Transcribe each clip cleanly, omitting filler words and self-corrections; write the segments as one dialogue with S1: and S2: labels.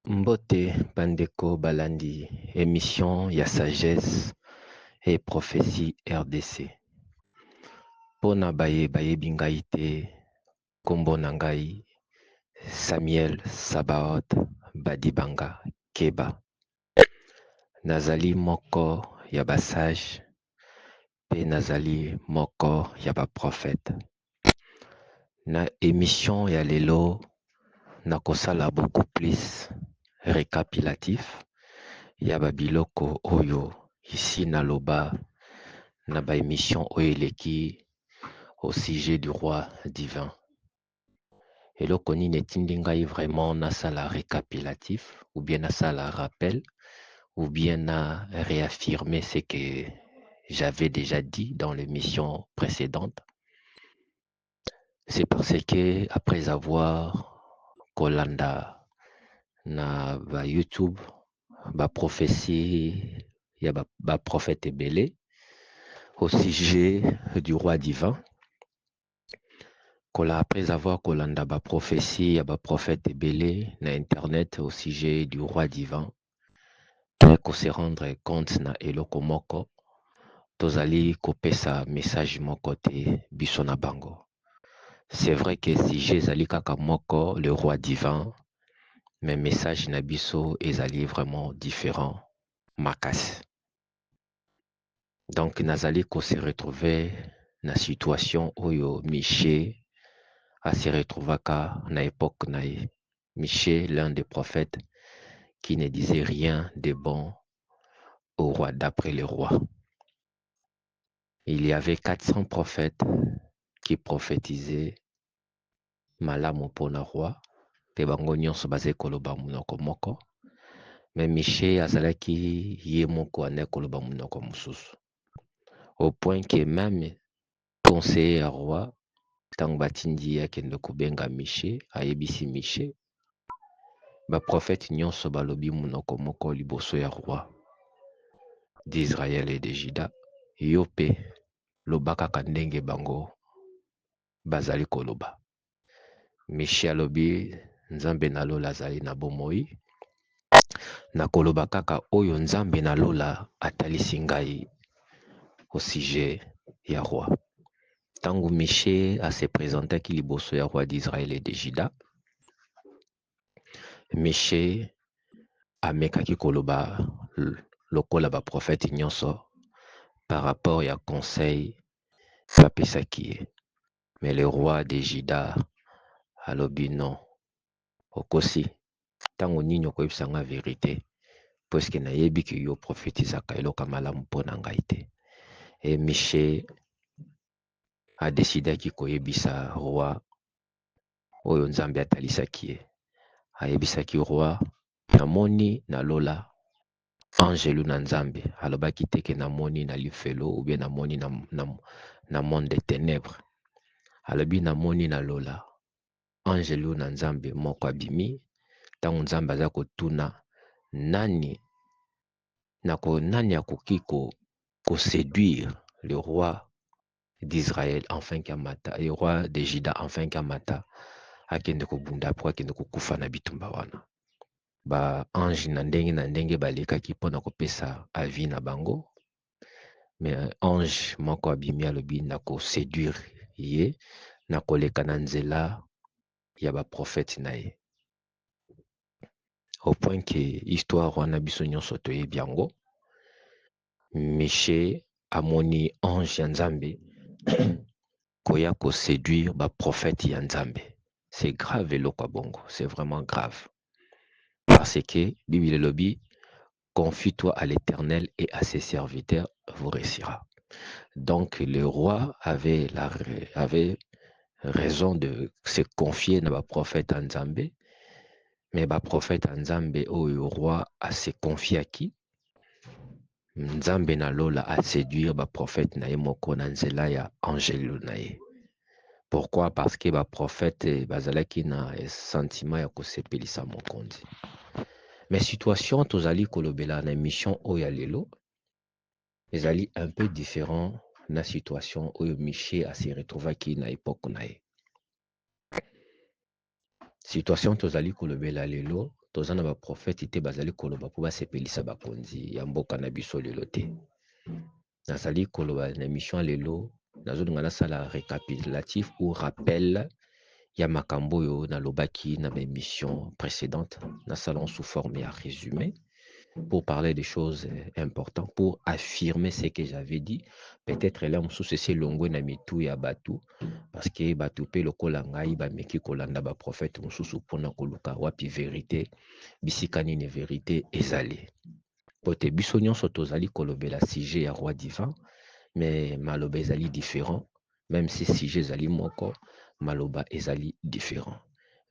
S1: Mbote bandeko balandi émission ya sagesse et prophétie RDC. Pona bayebi ngai te, kombo na ngai Samuel Sabaoth Badibanga Keba. Nazali moko ya basage pe nazali moko ya baprophète. Na émission ya lelo nakosala beaucoup plus récapitulatif ya babiloko oyo ici naloba na ba émission oyo eleki au sujet du roi divin. Eloko nini etindi ngai vraiment nasala récapitulatif ou bien nasala rappel ou bien na réaffirmer ce que j'avais déjà dit dans l'émission précédente. C'est parce que après avoir kolanda na ba YouTube ba prophétie ya ba prophète ebele au sujet du roi divin. Après avoir kolanda ba prophétie ya ba prophète ebele na internet au sujet du roi divin, ko se rendre compte na eloko moko tozali kopesa message moko te biso na bango. C'est vrai que sujet ezali kaka moko le roi divin, mais message na biso ezali vraiment différent makasi. Donc nazali ko se retrouver na situation oyo Michée a se retrouvaka na époque na ye. Michée, l'un des prophètes qui ne disait rien de bon au roi, d'après le roi. Il y avait 400 prophètes qui prophétisaient malamu mpona roi, pe bango nyonso bazali koloba munoko moko, mais Michée azalaki ye moko ane koloba munoko mosusu. Au point que même conseiller ya roi ntango batindi ye akende kobenga Michée, ayebisi Michée baprophète nyonso balobi munoko moko liboso ya roi d'Israël et de Juda, yo pe loba kaka ndenge bango bazali koloba. Michée alobi nzambe nalola azali na bomoi, na koloba kaka oyo nzambe nalola atalisi ngai au sujet ya roi. Tango Michée a se présentaki liboso ya roi d'Israël et de Juda, Michée amekaki koloba lokola ba prophète nyonso par rapport ya conseil bapesaki ye. Mais le roi de Juda alobi non, okosi ntango nini okoyebisa nga vérité, puisque nayebi ke yo prophétisaka eloko malamu mpona ngai te. Et Michée adesidaki koyebisa roi oyo nzambe atalisaki ye. Ayebisaki roi, namoni nalola angelu na nzambe. Alobaki teke namoni na lifelo ou bien namoni na monde des ténèbres. Alobi namoni nalola angelu na nzambe moko abimi, ntango nzambe aza kotuna nani akoki séduire le roi d'Israël afin qu'amata, le roi de Juda afin qu'amata akende kobunda po akende kokufa na bitumba wana. Ba ange na ndenge balekaki mpona kopesa avis na bango, mais ange moko abimi alobi na koséduire ye na koleka na nzela ya baprophète na ye. Au point que histoire wana biso nyonso toyebi yango, Michée amoni ange ya nzambe koya koséduire baprophète ya nzambe. C'est grave eloko bongo, c'est vraiment grave. Parce que Bible lobi, confie-toi à l'Éternel et à ses serviteurs vous réussira. Donc le roi avait raison de se confier na baprophète en Nzambe, mais baprophète en Nzambe oyo roi a se confié à qui? Nzambe na lola a séduire baprophète na ye moko na nzela ya angelu na ye. Pourquoi? Parce que baprophète bazalaki na sentiment ya kosepelisa mokonzi. Mais situation tozali kolobela na émission oyo ya lelo ezali un peu différent na situation oyo Michée a se retrouvaki na époque na ye. Situation tozali kolobela lelo tozana ba prophète te bazali koloba po basepelisa bakonzi ya mboka na biso lelo te. Nazali koloba na émission lelo nazolinga nasala récapitulatif ou rappel ya makambo oyo nalobaki na ba émission précédente nasala sous forme ya résumé pour parler des choses importantes, pour affirmer ce que j'avais dit. Peut-être là mosusu esi elongwe na mitu ya batu parce que batu pe lokola ngai bameki kolanda ba prophète mosusu mpona koluka wapi vérité bisika nini vérité ezali. Po te biso nyonso tozali kolobela sujet ya roi divin, mais maloba ezali différent. Même si sujet ezali moko, maloba ezali différent.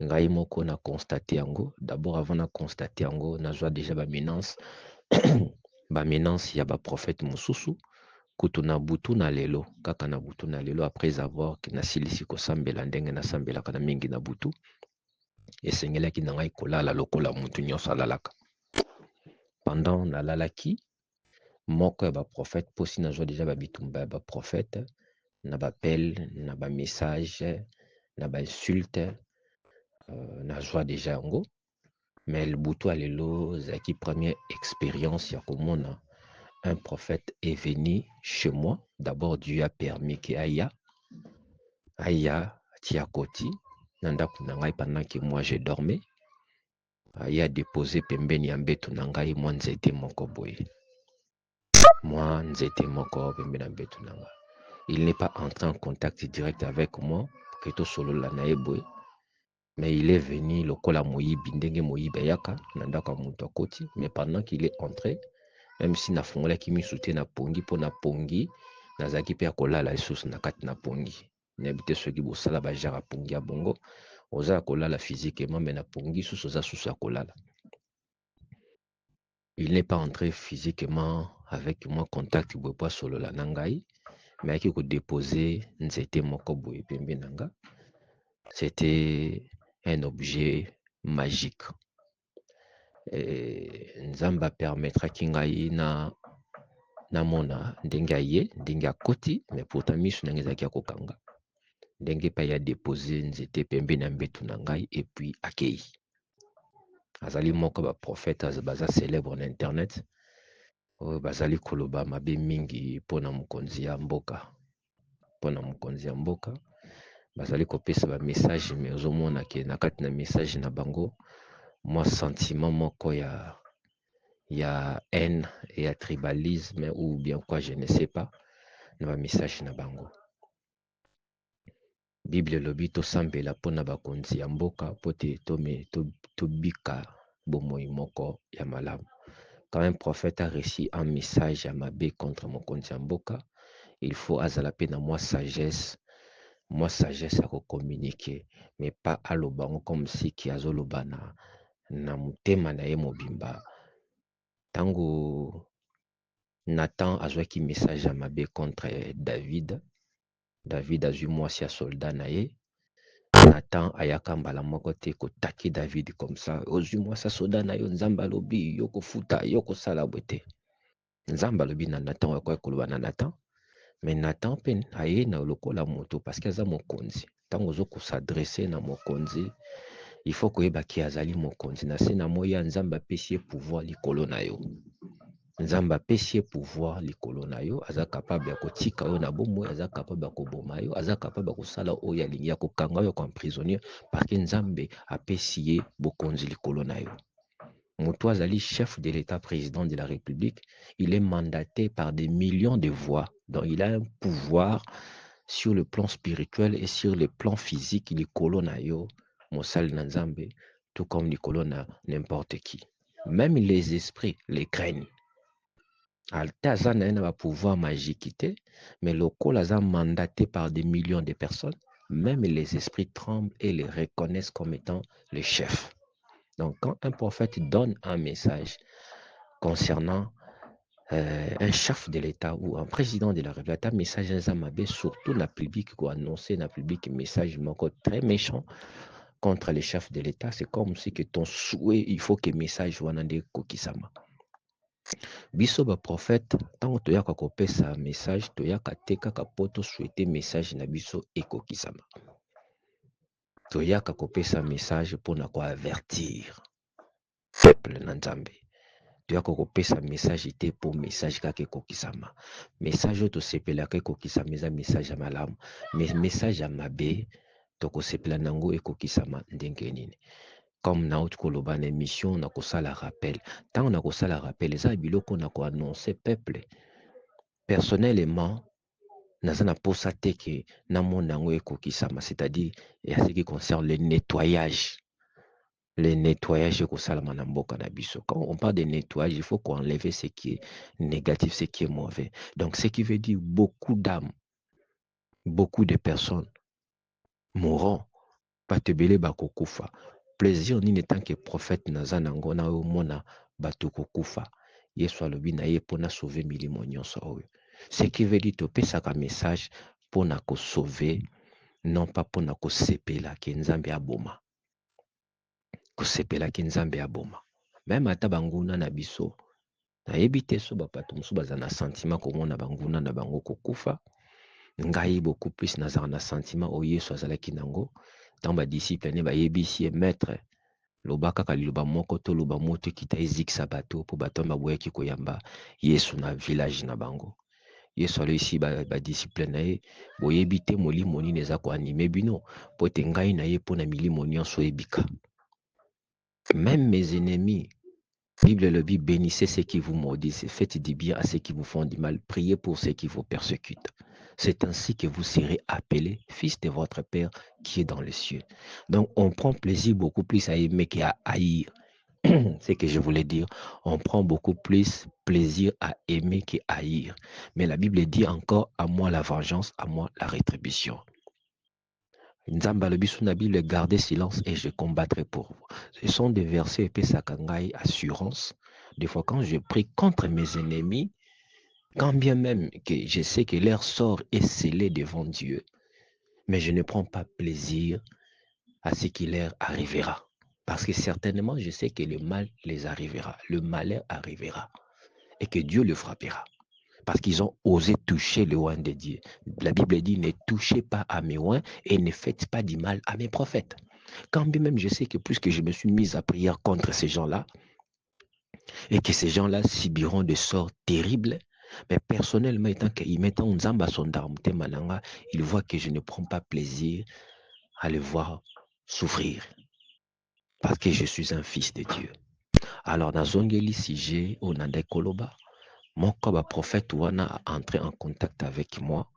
S1: Ngai moko na constaté yango, d'abord avant na constaté yango, nazwa déjà ba menace ba menace ya ba prophète mosusu kutu na butu na lelo, kaka na butu na lelo après avoir que nasilisi kosambela ndenge nasambelaka na mingi na butu, esengelaki na ngai kolala lokola mutu nyonso alalaka. Pendant nalalaki moko ya ba prophète posi nazwa déjà ba bitumba ya ba prophète na ba appel na ba message na ba insulte nazwa déjà yango, mais le butu alelo ezalaki première expérience ya komona un prophète est venu chez moi. D'abord Dieu a permis que aya tia koti na ndako na ngai pendant que moi je dormais, aya déposé pembeni ya mbeto na ngai mwa nzete moko boye, mwa nzete moko pembeni ya mbeto na ngai. Il n'est pas entré en contact direct avec moi que tosolola na ye boye, mais il est venu lokola moyibi ndenge moyibi ayaka na ndako ya moto akoti. Mais pendant qu'il est entré, même si nafungolaki misu te na pongi mpo na pongi nazalaki mpe ya kolala lisusu na kati na pongi. Nayebi te soki bosala ba genre ya pongi ya bongo oza ya kolala physiquement, mais na pongi susu oza susu ya kolala. Il n'est pas entré physiquement avec moi contact boye po asolola na ngai, mais ayaki kodépose nzete moko boye pembeni na nga. C'était un objet magique. Nzambe apermettraki ngai namona ndenge aye ndenge akoti, mais pourtant miso ndenge ezalaki ya kokanga ndenge pa ya déposé nzete pembeni ya mbetu na ngai et puis akei. Azali moko ba prophète baza célèbre na internet oyo bazali koloba mabe mingi mpona mokonzi ya mboka, mpona mokonzi ya mboka bazali kopesa ba message, mais ozomona ke na kati na message na bango mwa sentiment moko ya haine et ya tribalisme ou bien quoi je ne sais pas na ba message na bango. Bible elobi tosambela mpona bakonzi ya mboka po te tobika bomoi moko ya malamu. Quand un prophète a reçu un message ya mabe contre mokonzi ya mboka, il faut azala pe na mwa sagesse ya kocommuniquer, mais pas aloba ngo comme si ki azoloba na motema na ye mobimba. Tango Nathan azwaki message ya mabe contre David azwi mwasi ya soldat na ye. Nathan ayaka mbala moko te kotaki David comme ça, ozwi mwasi ya soldat na yo, Nzambe alobi yo kofuta yo kosala boye te. Nzambe alobi na Nathan oyo koloba na Nathan, mais Nathan pe aye na lokola moto parce que aza mokonzi. Tango ozo kosadresse na mokonzi, il faut koyeba ki azali mokonzi na se na moya Nzambe apesi ye pouvoir likolo na yo. Nzambe apesi ye pouvoir likolo na yo, aza capable ya kotika yo na bomoi, aza capable ya koboma yo, aza capable ya kosala oyo alingi ya kokanga yo comme prisonnier parce que Nzambe apesi ye bokonzi likolo na yo. Moto azali chef de l'État, président de la République, il est mandaté par des millions de voix. Donc il a un pouvoir sur le plan spirituel et sur le plan physique, likolo na yo, mosali na Nzambe, tout comme likolo na n'importe qui. Même les esprits les craignent. Alta aza na ye na ba pouvoir magique te, mais lokola aza mandaté par des millions de personnes, même les esprits tremblent et les reconnaissent comme étant le chef. Donc quand un prophète donne un message concernant un chef de l'État ou un président de la République, un message Nzambe, surtout na public ko annoncer na public message moko très méchant contre les chefs de l'État, c'est comme si que ton souhait, il faut que message wana nde kokisama. Biso ba prophète tango toyaka kopesa message toyaka te kaka po tosouhaite message na biso ekokisama. Toyaka kopesa message mpona ko avertir. peuple na nzambe. Toya kokopesa message te pour message kaka ekokisama. Message oyo tosepelaka ekokisama eza message ya malamu. Mais message ya mabe tokosepela nango ekokisama ndenge nini. Comme nauti koloba na émission na kosala rappel. Tant na kosala rappel eza biloko na ko annoncer peuple. Personnellement naza na posa te ke na mona yango ekokisama, c'est-à-dire ya ce qui concerne le nettoyage. Le nettoyage ekosalama na mboka na biso. Quand on parle de nettoyage, il faut qu'enlever ce qui est négatif, ce qui est mauvais. Donc, ce qui veut dire beaucoup d'âmes, beaucoup de personnes mourront. Batebele bakokufa. Plaisir ni tant que prophète naza nango na omona bato kokufa. Yesu alobi na ye pona sauver milimo nyonso oyo. Ce qui veut dire topesaka message pona ko sauver, non pas pona ko sepela ke nzambe aboma. Kosepela ki nzambe aboma. Même ata banguna na biso nayebi te so bapato mosusu baza na sentiment komona banguna na bango kokufa. Ngai beaucoup plus nazala na sentiment oyo Yesu azalaki nango tant badisciple ne bayebisi ye maître loba kaka liloba moko to loba moto kita ezikisa bato po bato baboyaki koyamba Yesu na village na bango. Yesu aloyisi badisciple na ye boyebi te molimo nini eza koanime bino po te ngai na ye mpona milimo nyonso ebika. Même mes ennemis, Bible le dit, bénissez ceux qui vous maudissent, faites du bien à ceux qui vous font du mal, priez pour ceux qui vous persécutent. C'est ainsi que vous serez appelés fils de votre Père qui est dans les cieux. Donc on prend plaisir beaucoup plus à aimer qu'à haïr. C'est ce que je voulais dire. On prend beaucoup plus plaisir à aimer qu'à haïr. Mais la Bible dit encore, à moi la vengeance, à moi la rétribution. Nzamba le biso na Bible, gardez silence et je combattrai pour vous. Ce sont des versets épais sakangai assurance. Des fois quand je prie contre mes ennemis, quand bien même que je sais que leur sort est scellé devant Dieu, mais je ne prends pas plaisir à ce qui leur arrivera. Parce que certainement je sais que le mal les arrivera, le malheur arrivera et que Dieu le frappera. Parce qu'ils ont osé toucher le oint de Dieu. La Bible dit, ne touchez pas à mes oints et ne faites pas du mal à mes prophètes. Quand bien même je sais que plus que je me suis mis à prier contre ces gens-là, et que ces gens-là subiront des sorts terribles, mais personnellement, étant qu'ils mettent un zamba son mananga, ils voient que je ne prends pas plaisir à les voir souffrir. Parce que je suis un fils de Dieu. Alors, dans Zongeli Sije, au Nande Koloba, mon prophète Wana a entré en contact avec moi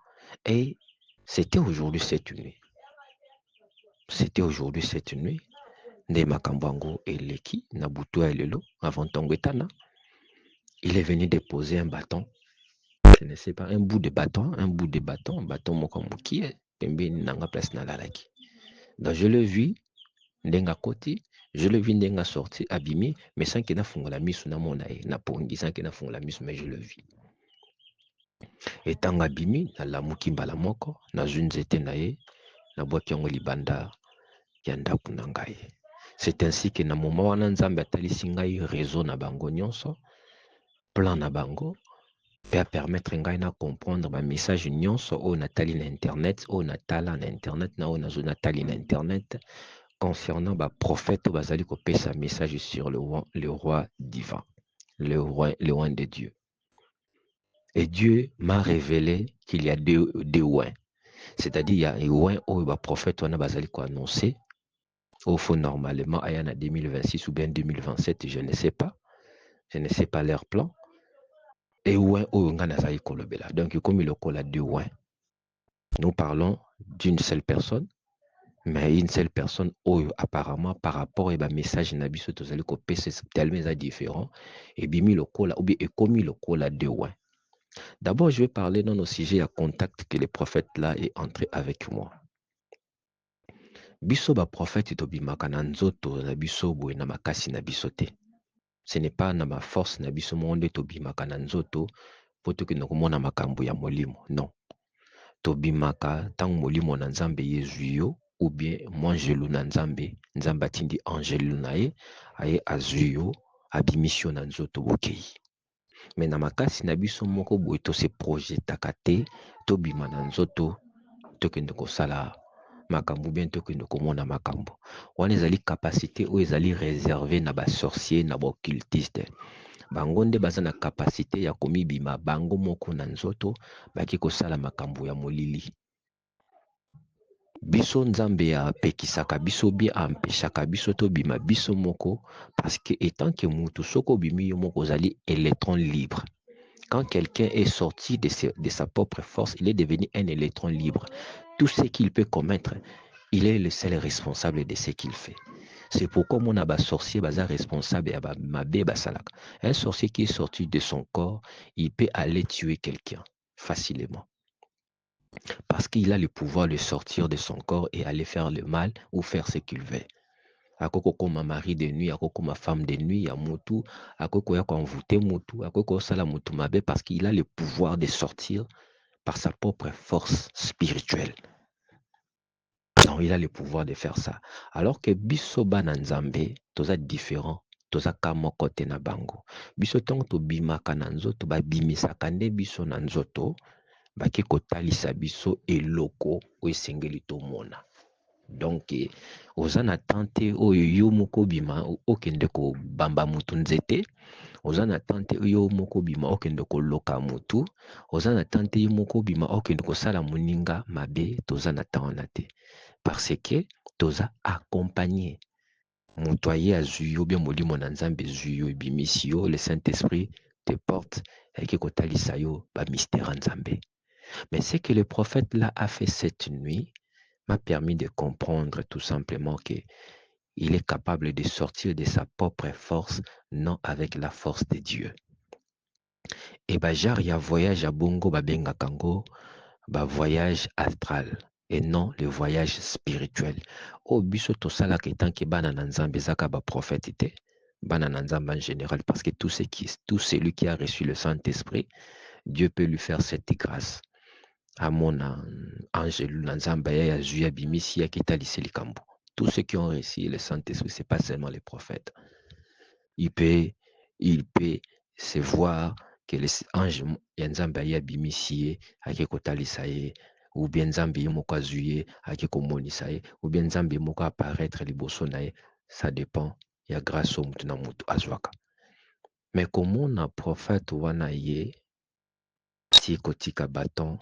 S1: et c'était aujourd'hui cette nuit. C'était aujourd'hui cette nuit. Nde Makambango et Leki, Nabuto et Lelo, avant Tongwetana. Il est venu déposer un bâton. Je ne sais pas, un bout de bâton, un bâton Mokamuki, Pembeni Nanga place Nalalaki. Donc je le vis, Ndenga Koti, je le vis Ndenga sorti, abîmé, mais sans qu'il n'a fondé la mise na monae, na pongi, sans qu'il n'a fondé la mise, mais je le vis. Et tant abîmé, na la mukimba la moko, na zunzete nae, na boakiongo libanda, yanda kunangaye. C'est ainsi que na moment wana nzambe atalisi ngai réseau na bango nyonso, plan na bango, peut permettre ngai na comprendre ba message nyonso o natali na internet, o natala na internet, na o nazo natali na internet concernant ba prophète o bazali ko pesa message sur le roi divin, le roi de Dieu. Et Dieu m'a révélé qu'il y a deux ouins. C'est-à-dire il y a un ouin o ba prophète wana bazali ko annoncer au fond normalement ayana 2026 ou bien 2027, je ne sais pas. Je ne sais pas leur plan. Et ouin o nga nazali kolobela. Donc comme il a deux ouins. Nous parlons d'une seule personne, mais une seule personne, apparemment, par rapport à message nabiso tozali ko pesa tellement différent, et bimi lokola, ou bien et commis lokola de ouin. D'abord, je vais parler dans nos sujets à contact que le prophète là est entré avec moi. Biso ba prophète tobimaka na nzoto na biso boye na makasi na biso te. Ce n'est pas na ma force na biso monde tobimaka na nzoto po to kende komona makambo ya molimo. Non. Tobimaka tang molimo na nzambe yezuyo ou bien mwanjelu na nzambe atindi angelu na ye aye azuyo abimission na nzoto bokei. Mais na makasi na biso moko boye to se projetaka te tobima na nzoto tokende kosala makambo bien tokende komona makambo wana ezali capacité oyo ezali réservé na basorcier na baoccultiste bango nde baza na capacité ya komibima bango moko na nzoto baki kosala makambo ya molili biso nzambe apekisaka biso bie ampeshaka biso tobima biso moko parce que etant que mutu soko obimi yo moko ozali électron libre. Quand quelqu'un est sorti de sa propre force, il est devenu un électron libre. Tout ce qu'il peut commettre, il est le seul responsable de ce qu'il fait. C'est pourquoi mon sorcier est responsable basalaka. Un sorcier qui est sorti de son corps, il peut aller tuer quelqu'un facilement. Parce qu'il a le pouvoir de sortir de son corps et aller faire le mal ou faire ce qu'il veut. Akoko koma mari de nuit, akoko koma femme de nuit, ya mutu, akoko ya envoûter mutu, akoko sala mutu mabe parce qu'il a le pouvoir de sortir par sa propre force spirituelle. Donc il a le pouvoir de faire ça. Alors que biso bana nzambe, toza différent, toza kama kote na bango. Biso tongo to bimaka na nzoto, ba bimisaka nde biso na nzoto, baki kotalisa biso eloko o esengeli tomona. Donc oza na tante oyo yo moko bima okende ko bamba mutu nzete, oza na tante yo moko bima okende ko loka mutu, oza na tante yo moko bima okende ko sala moninga mabe, toza na taona te parce que toza accompagné. Mutu aye azui yo bien molimo na nzambe zui yo bimisi yo, le Saint-Esprit te porte et ko talisa yo ba mystère nzambe. Mais ce que le prophète là a fait cette nuit m'a permis de comprendre tout simplement qu'il est capable de sortir de sa propre force, non avec la force de Dieu. Et jar ya voyage à bongo babenga kango, voyage astral et non le voyage spirituel. O biso to sala ke tant que bana na nzambe zaka ba prophète te, bana na nzambe en général parce que tout celui qui a reçu le Saint-Esprit, Dieu peut lui faire cette grâce. Amona Angelu Nanzamba ya Zuya Bimisi ya Kitali Likambo. Tous ceux qui ont reçu le Saint-Esprit, ce n'est pas seulement les prophètes. Il peut se voir que les anges Yanzamba ya Bimisi ake kotali saye ou bien Nzambi moko azuye ake komoni saye ou bien Nzambi moko apparaître liboso naye, ça dépend ya grâce au mutu na mutu azwaka. Mais comment na prophète wana ye si kotika bâton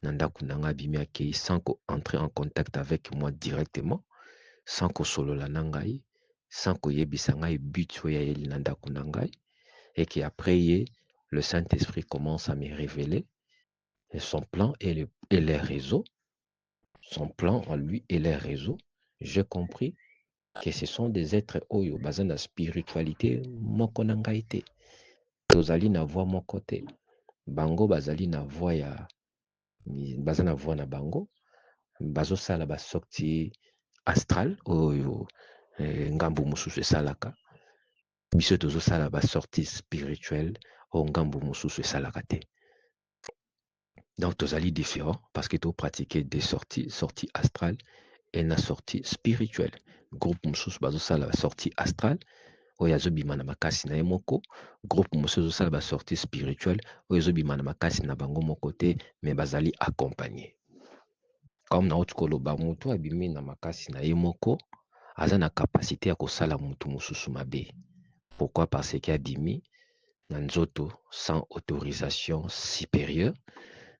S1: Nandaku nanga bimi akei sans entrer en contact avec moi directement, sans ko solola nangai, sans ko yebisa ngai but ya yeli nandaku nangai, et qu'après le Saint-Esprit commence à me révéler son plan et les réseaux, son plan en lui et les réseaux. J'ai compris que ce sont des êtres oyo basés na spiritualité moko nangai te. Tozali na voix mon côté. Bango bazali na voix ya baza na voix na bango. Bazo sala ba sorti astral oyo ngambu mususu esalaka biso tozo sala ba sorti spirituelle o ngambu mususu esalaka te. Donc tozali différent parce que to pratiquer des sorties astrales et na sortie spirituelle. Groupe mususu bazo sala ba sorti astrale oyo azobima na makasi na ye moko, groupe mususu sala ba sorti spirituelle oyo azobima na makasi na bango moko te, mais bazali accompagné. Comme na koloba mutu abimi na makasi na ye moko aza na capacité ya kosala mutu mususu mabe. Pourquoi? Parce que abimi na nzoto sans autorisation supérieure,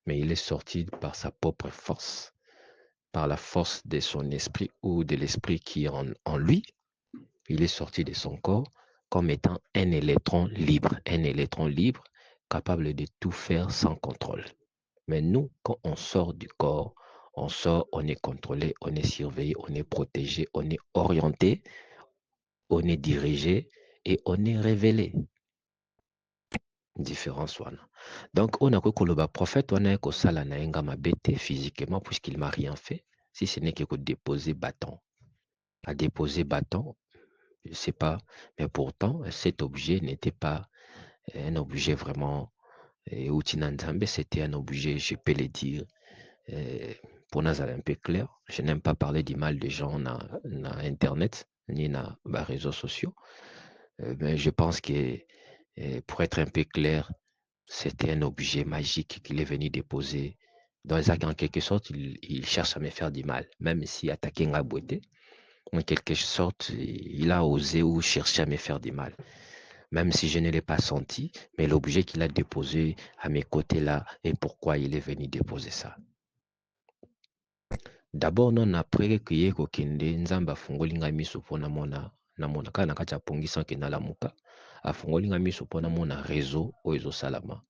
S1: mais il est sorti par sa propre force, par la force de son esprit ou de l'esprit qui est en lui. Il est sorti de son corps comme étant un électron libre capable de tout faire sans contrôle. Mais nous, quand on sort du corps, on sort, on est contrôlé, on est surveillé, on est protégé, on est orienté, on est dirigé et on est révélé. Différence wana. Donc, on a koloba prophète, on a kosala na enga mabete physiquement puisqu'il m'a rien fait, si ce n'est que déposer bâton. À déposer bâton, je ne sais pas, mais pourtant, cet objet n'était pas un objet vraiment Outinanzambe, c'était un objet, je peux le dire, pour nous aller un peu clair. Je n'aime pas parler du mal des gens na Internet, ni na réseaux sociaux, mais je pense que pour être un peu clair, c'était un objet magique qu'il est venu déposer Dans en quelque sorte, il cherche à me faire du mal, même si attaquer nga beauté, en quelque sorte, il a osé ou cherché à me faire du mal. Même si je ne l'ai pas senti, mais l'objet qu'il a déposé à mes côtés là, et pourquoi il est venu déposer ça. D'abord, non après que ye kokende nzamba afungoli nga miso mpo namona kaka na kati ya pongisa nke nalamuka afungoli nga miso mpo namona réseau oyo ezosalama.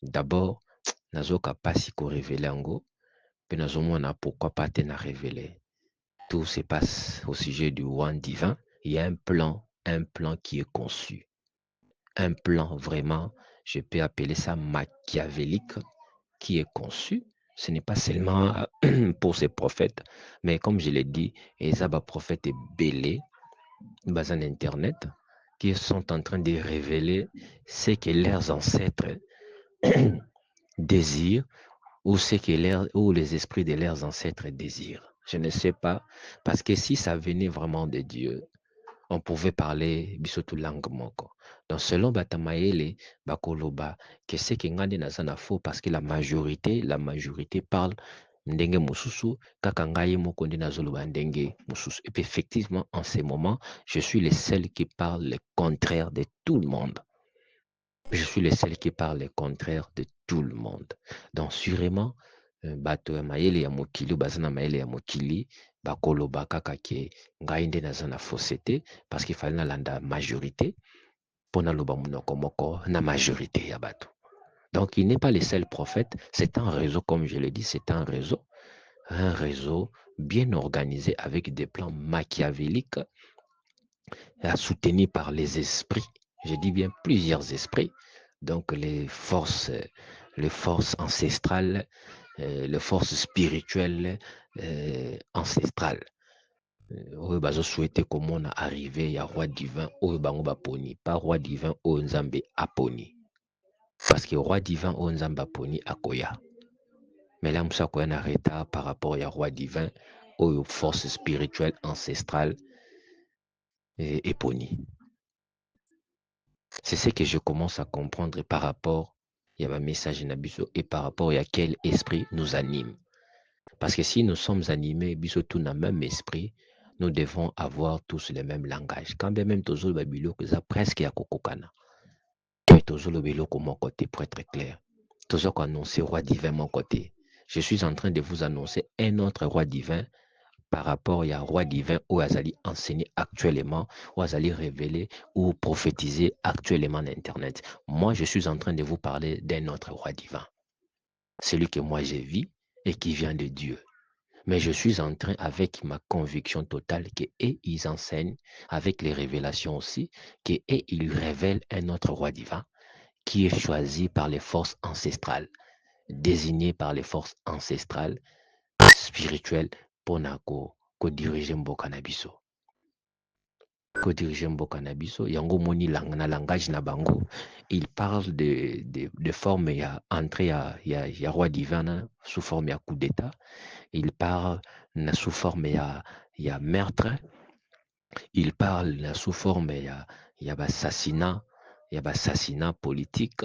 S1: D'abord nazoka mpasi korevele yango mpe nazomona pourquoi pas te na révélé. Tout se passe au sujet du roi divin. Il y a un plan qui est conçu. Un plan vraiment, je peux appeler ça machiavélique, qui est conçu. Ce n'est pas seulement pour ces prophètes, mais comme je l'ai dit, les prophètes et belés, basés en Internet, qui sont en train de révéler ce que leurs ancêtres désirent ou ce que ou les esprits de leurs ancêtres désirent. Je ne sais pas, parce que si ça venait vraiment de Dieu, on pouvait parler bisoto langue moko. Donc selon Batamaele, Bakoloba, que c'est que ngande nazana faux parce que la majorité parle ndenge mususu, kaka ngai moko nde nazoloba ndenge mususu. Et puis effectivement, en ce moment, je suis le seul qui parle le contraire de tout le monde. Je suis le seul qui parle le contraire de tout le monde. Donc sûrement, bato ya mayele ya mokili bazana mayele ya mokili bakoloba kaka ke ngai nde naza na fausseté parce qu'il fallait nalanda majorité pona loba munoko moko na majorité ya bato. Donc il n'est pas le seul prophète, c'est un réseau comme je l'ai dit, c'est un réseau bien organisé avec des plans machiavéliques soutenu par les esprits. Je dis bien plusieurs esprits. Donc les forces ancestrales, les forces spirituelles ancestrales. Oyo bazo souhaiter komona arrivé ya roi divin oyo bango baponi, pas roi divin oyo nzambe aponi. Parce que roi divin oyo nzambe aponi akoya. Mais là musa koya na retard par rapport ya roi divin oyo force spirituelle ancestrale eponi. C'est ce que je commence à comprendre par rapport à ma message Nabiso et par rapport à quel esprit nous anime. Parce que si nous sommes animés, biso tout dans le même esprit, nous devons avoir tous le même langage. Quand bien même Tozo le Babilo, que ça presque à Kokokana. Mais Tozo le Babilo, mon côté, pour être clair. Tozo annoncer roi divin, mon côté. Je suis en train de vous annoncer un autre roi divin par rapport à roi divin où Azali enseigné actuellement, où Azali révélé ou prophétisé actuellement en Internet. Moi, je suis en train de vous parler d'un autre roi divin. Celui que moi j'ai vu et qui vient de Dieu. Mais je suis en train, avec ma conviction totale, que ils enseignent, avec les révélations aussi, que ils révèlent un autre roi divin qui est choisi par les forces ancestrales, désigné par les forces ancestrales, spirituelles, pour diriger mboka na biso. Ko diriger mboka na biso, yango moni na langage na bango, il parle de forme ya entrée ya roi divin sous forme ya coup d'état. Il parle sous forme ya meurtre, il parle sous forme ya assassinat politique,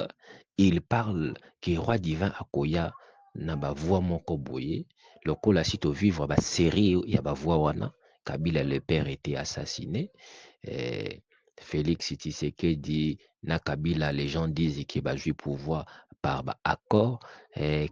S1: il parle que roi divin akoya na ba voix moko boye, lokola sito vivre ba série ya ba voix wana, Kabila le père était assassiné, Félix Tshisekedi na Kabila les gens disent qu'il va jouer pouvoir par accord,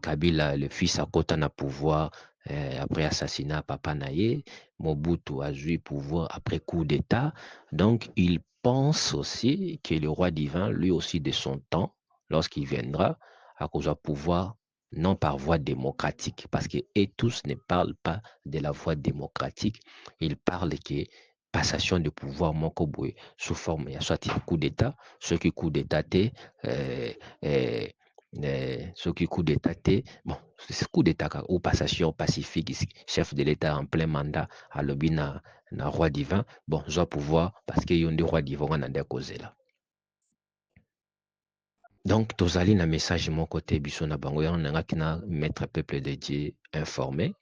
S1: Kabila le fils a kota na pouvoir après assassinat papa naye, Mobutu a joué pouvoir après coup d'état. Donc il pense aussi que le roi divin, lui aussi de son temps, lorsqu'il viendra, à cause du pouvoir non par voie démocratique, parce que tous ne parlent pas de la voie démocratique, ils parlent que passation de pouvoir mokobwe sous forme ya soit coup d'état, ce qui coup d'état ce qui coup d'état bon, c'est coup d'état ou passation pacifique, chef de l'état en plein mandat à l'obina na roi divin, bon, soit pouvoir parce qu'il y a des rois divins on a des causes là. Donc, tozali na message mon côté biso na bango on a qui na mettre peuple de Dieu informé.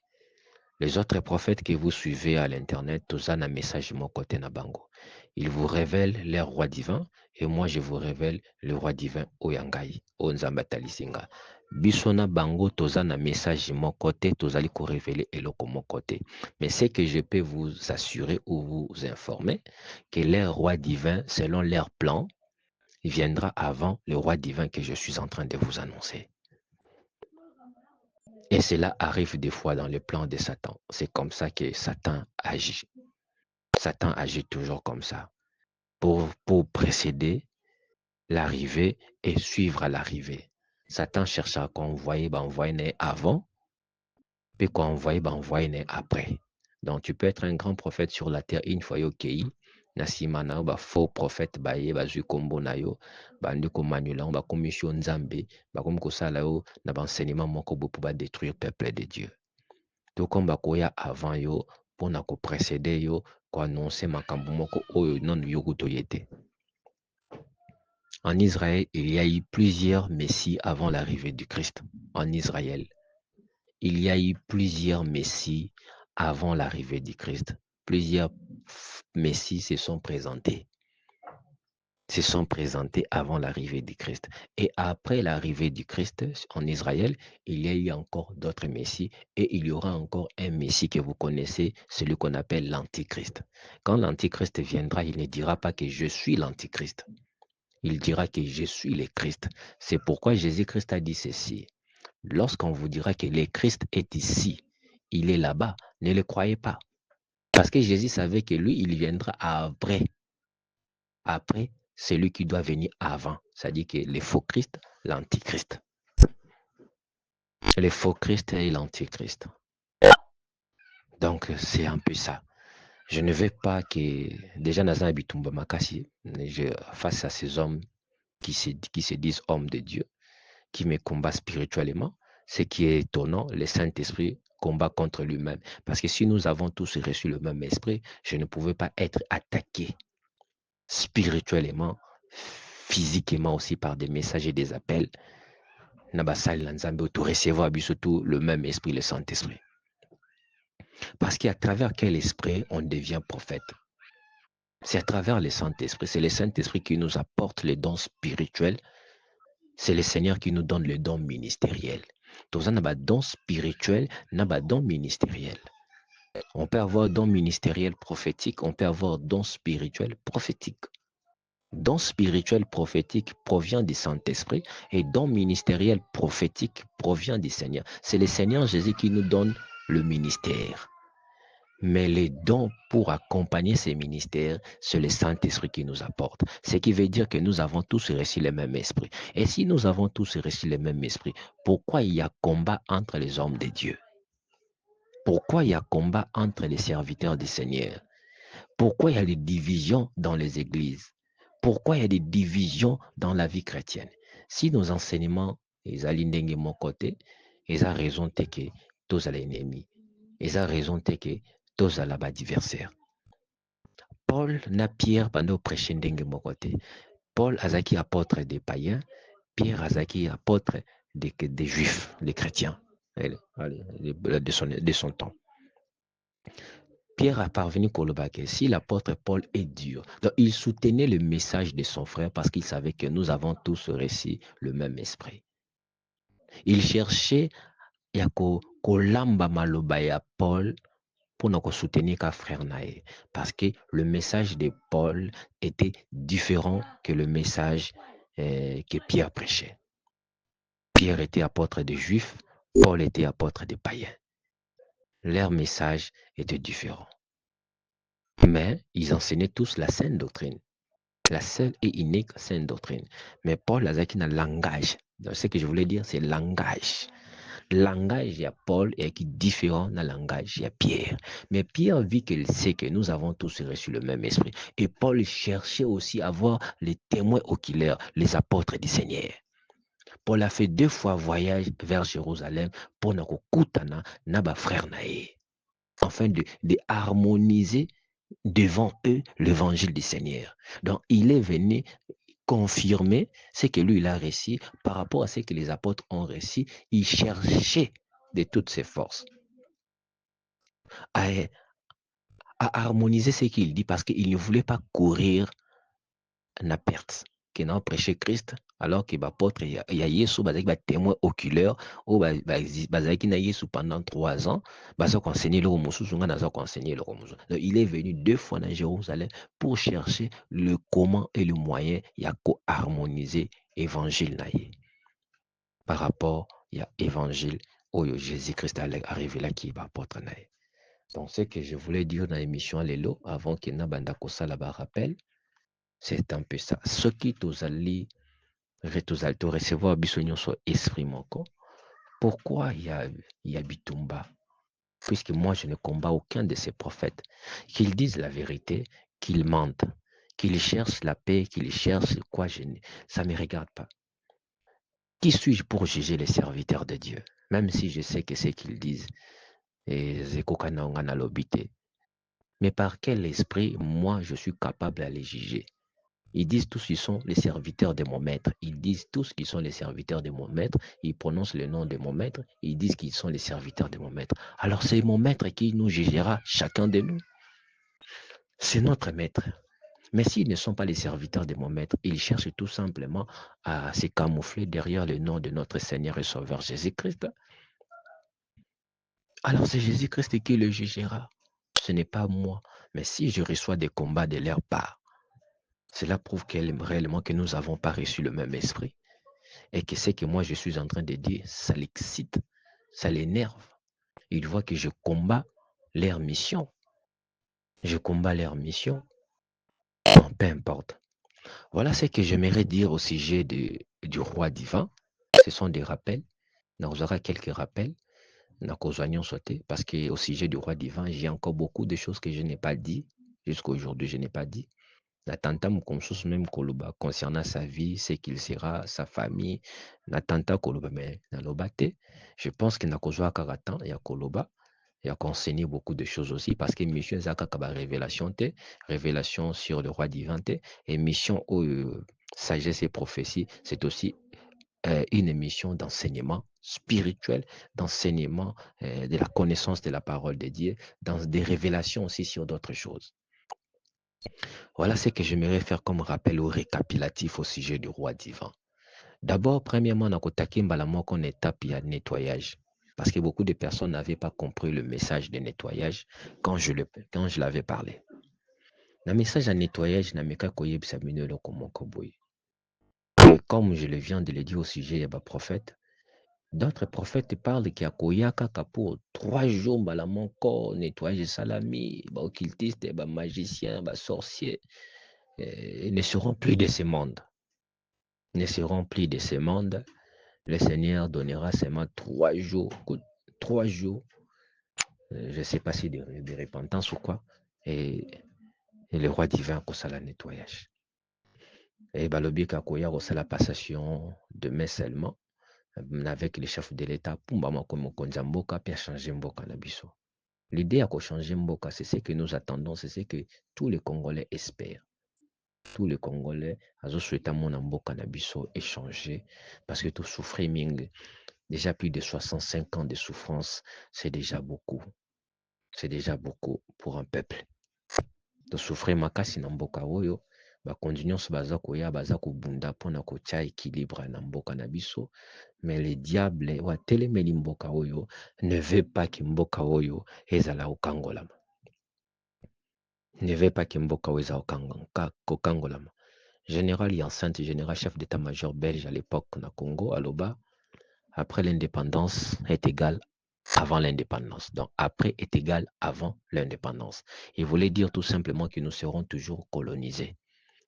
S1: Les autres prophètes que vous suivez à l'internet, tozali na message mon côté na bango. Ils vous révèlent leur roi divin et moi je vous révèle le roi divin Oyangai, Onzamba Talisinga. Bisona bango tozana message mon côté, tozali ko révéler eloko mon côté. Mais c'est que je peux vous assurer ou vous informer que leur roi divin, selon leur plan, viendra avant le roi divin que je suis en train de vous annoncer. Et cela arrive des fois dans le plan de Satan. C'est comme ça que Satan agit. Satan agit toujours comme ça. Pour précéder l'arrivée et suivre à l'arrivée. Satan cherche à convoyer, avant, puis convoyer après. Donc tu peux être un grand prophète sur la terre une fois ok. Nasimana ba faux prophète baye bazui kombo na yo bandi ko manula ba commission nzambe ba comme ko sala yo na ba enseignement moko bo pour détruire peuple de Dieu. To komba koya avant yo pour na ko précéder yo ko annoncer makambo moko oyo non yokuto yete. En Israël, il y a eu plusieurs messies avant l'arrivée du Christ. En Israël, il y a eu plusieurs messies avant l'arrivée du Christ. Plusieurs messies se sont présentés avant l'arrivée du Christ. Et après l'arrivée du Christ en Israël, il y a eu encore d'autres messies et il y aura encore un messie que vous connaissez, celui qu'on appelle l'Antichrist. Quand l'Antichrist viendra, il ne dira pas que je suis l'Antichrist. Il dira que je suis le Christ. C'est pourquoi Jésus-Christ a dit ceci. Lorsqu'on vous dira que le Christ est ici, il est là-bas, ne le croyez pas. Parce que Jésus savait que lui, il viendra après. Après, c'est lui qui doit venir avant. C'est-à-dire que le faux Christ, l'antichrist. Le faux Christ et l'antichrist. Donc, c'est un peu ça. Je ne veux pas que, déjà, Nazan Bitumba Makasi, face à ces hommes qui se disent hommes de Dieu, qui me combat spirituellement, ce qui est étonnant, le Saint-Esprit combat contre lui-même. Parce que si nous avons tous reçu le même esprit, je ne pouvais pas être attaqué spirituellement, physiquement aussi par des messages et des appels. Nabasal Lanzambe, tout recevoir surtout le même esprit, le Saint-Esprit. Parce qu'à travers quel esprit on devient prophète? C'est à travers le Saint-Esprit. C'est le Saint-Esprit qui nous apporte les dons spirituels. C'est le Seigneur qui nous donne le don ministériel. Dans un don spirituel, un don ministériel. On peut avoir don ministériel prophétique, on peut avoir don spirituel prophétique. Don spirituel prophétique provient du Saint-Esprit et don ministériel prophétique provient du Seigneur. C'est le Seigneur Jésus qui nous donne le ministère. Mais les dons pour accompagner ces ministères, c'est le Saint-Esprit qui nous apporte. Ce qui veut dire que nous avons tous reçu le même esprit. Et si nous avons tous reçu le même esprit, pourquoi il y a combat entre les hommes de Dieu? Pourquoi il y a combat entre les serviteurs du Seigneur? Pourquoi il y a des divisions dans les églises? Pourquoi il y a des divisions dans la vie chrétienne? Si nos enseignements, ils alignent mon côté, ils ont raison de que tous les ennemis. Ils ont raison de que tous les adversaires. Paul n'a Pierre pendant prêcher mon côté. Paul Azaki apôtre des païens, Pierre Azaki apôtre des juifs, des chrétiens, de son temps. Pierre a parvenu Kolobake. Si l'apôtre Paul est dur, donc il soutenait le message de son frère parce qu'il savait que nous avons tous reçu le même esprit. Il cherchait à kolamba maloba ya Paul pour nous soutenir qu'un frère nae, parce que le message de Paul était différent que le message que Pierre prêchait. Pierre était apôtre des Juifs, Paul était apôtre des païens. Leur message était différent. Mais ils enseignaient tous la sainte doctrine, la seule et unique sainte doctrine. Mais Paul a un langage. Donc, ce que je voulais dire, c'est langage. Langage, il y a Paul et qui est différent dans le langage, il y a Pierre. Mais Pierre vit qu'il sait que nous avons tous reçu le même esprit. Et Paul cherchait aussi à voir les témoins oculaires, les apôtres du Seigneur. Paul a fait 2 fois voyage vers Jérusalem pour nous kutana naba frère nae, afin de harmoniser devant eux l'évangile du Seigneur. Donc, il est venu confirmer ce que lui, il a reçu par rapport à ce que les apôtres ont reçu. Il cherchait de toutes ses forces à harmoniser ce qu'il dit parce qu'il ne voulait pas courir la perte. Qu'il n'a prêché Christ, alors que l'apôtre, il y a Yesu, témoin oculaire, ou bazaki na Yesu pendant 3 ans, enseigner le romusu, enseigner le romusu. Donc, il est venu 2 fois dans Jérusalem pour chercher le comment et le moyen, il y a harmoniser évangile par rapport à l'évangile où Jésus-Christ est arrivé là qui va apôtre naïe. Donc, ce que je voulais dire dans l'émission Lelo, avant que Nabanda Kosala rappelle, c'est un peu ça. Ce qui t'osali recevoir bisogno sur esprit moko. Pourquoi il y a Bitumba? Puisque moi, je ne combats aucun de ces prophètes. Qu'ils disent la vérité, qu'ils mentent, qu'ils cherchent la paix, qu'ils cherchent quoi, ça ne me regarde pas. Qui suis-je pour juger les serviteurs de Dieu? Même si je sais que c'est qu'ils disent, mais par quel esprit, moi, je suis capable de les juger? Ils disent tous qu'ils sont les serviteurs de mon maître. Ils disent tous qu'ils sont les serviteurs de mon maître. Ils prononcent le nom de mon maître. Ils disent qu'ils sont les serviteurs de mon maître. Alors c'est mon maître qui nous jugera, chacun de nous. C'est notre maître. Mais s'ils ne sont pas les serviteurs de mon maître, ils cherchent tout simplement à se camoufler derrière le nom de notre Seigneur et Sauveur Jésus-Christ. Alors c'est Jésus-Christ qui le jugera. Ce n'est pas moi. Mais si je reçois des combats de leur part, cela prouve réellement que nous n'avons pas reçu le même esprit. Et que ce que moi je suis en train de dire, ça l'excite, ça l'énerve. Il voit que je combats leur mission. Je combats leur mission. Non, peu importe. Voilà ce que j'aimerais dire au sujet du roi divin. Ce sont des rappels. Nous aurons quelques rappels. Parce qu'au sujet du roi divin, j'ai encore beaucoup de choses que je n'ai pas dit. Jusqu'à aujourd'hui, je n'ai pas dit. Natanta Mukomsus même Koloba concernant sa vie, ce qu'il sera, sa famille. Natanta Koloba, mais Nalobate. Je pense qu'il n'a qu'au Karatan, il y a Koloba. Il a enseigné beaucoup de choses aussi parce que mission Zakakaba révélation sur le roi divin et mission sagesse et prophétie, c'est aussi une émission d'enseignement spirituel, d'enseignement de la connaissance de la parole de Dieu, dans des révélations aussi sur d'autres choses. Voilà ce que j'aimerais faire comme rappel ou récapitulatif au sujet du roi divin. D'abord, premièrement, on a qu'on étape à nettoyage. Parce que beaucoup de personnes n'avaient pas compris le message de nettoyage quand je l'avais parlé. Le message de nettoyage n'a pas comme je le viens de le dire au sujet des prophètes, d'autres prophètes parlent qu'il y a koyaka pour 3 jours, balamoko, nettoyage salami, occultistes, magiciens, sorciers, ne seront plus de ce monde. Ne seront plus de ce monde. Le Seigneur donnera seulement 3 jours. 3 jours. Je ne sais pas si de repentance ou quoi. Et le roi divin a ça la nettoyage. Et balobi kakoya ça la passation de main seulement avec le chef de l'État pour mboka puis changer mboka na biso. L'idée à changer mboka, c'est ce que nous attendons, c'est ce que tous les Congolais espèrent. Tous les Congolais azo souhaita mon mboka na biso échanger parce que tout souffrir ming. Déjà plus de 65 ans de souffrance, c'est déjà beaucoup. C'est déjà beaucoup pour un peuple. De souffrir makasi na mboka oyo, bakonzi nyonso baza koya baza kobunda mpona kotia équilibre na mboka na biso, mais le diable wa telemeli mboka oyo ne veut pas que mboka oyo ezala okangolama. Ne veut pas que mboka oyo ezala okangolama. Général Yansante, général chef d'état-major belge à l'époque na Congo, aloba, après l'indépendance est égal avant l'indépendance. Donc, après est égal avant l'indépendance. Il voulait dire tout simplement que nous serons toujours colonisés.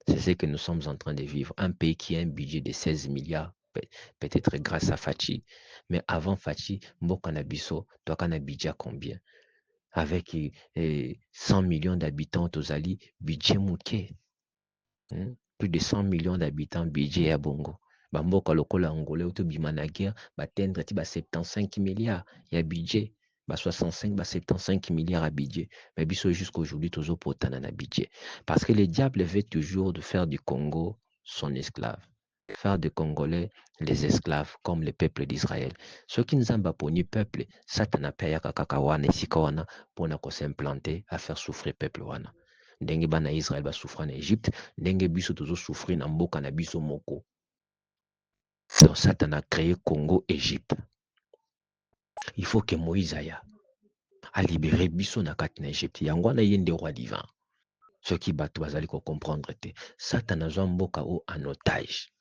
S1: C'est ce que nous sommes en train de vivre. Un pays qui a un budget de 16 milliards, peut-être grâce à Fachi. Mais avant Fachi, Mbokanabiso, toi, un budget combien? Avec 100 millions d'habitants, Tozali, budget mouké. Plus de 100 millions d'habitants, budget à Bongo. Bamboka lokola angolais autobima na guerre batendre ti 75 milliards ya budget 65 75 milliards à budget mais biso jusqu'aujourd'hui toujours potana na budget parce que le diable veut toujours de faire du Congo son esclave, faire des Congolais les esclaves comme le peuple d'Israël. Ceux qui nous ont poni peuple satana paya kaka wana esika wana pona ko s'implanter à faire souffrir peuple wana. Ndenge bana Israël ba souffrir en Égypte, ndenge biso toujours souffrir na mboka na biso moko. Donc Satan a créé Congo-Égypte. Il faut que Moïse a libéré biso na kati na Égypte. Yango wana ye nde roi divin. Ce qui bato bazali ko comprendre te. Satan a zwa mboka en otage.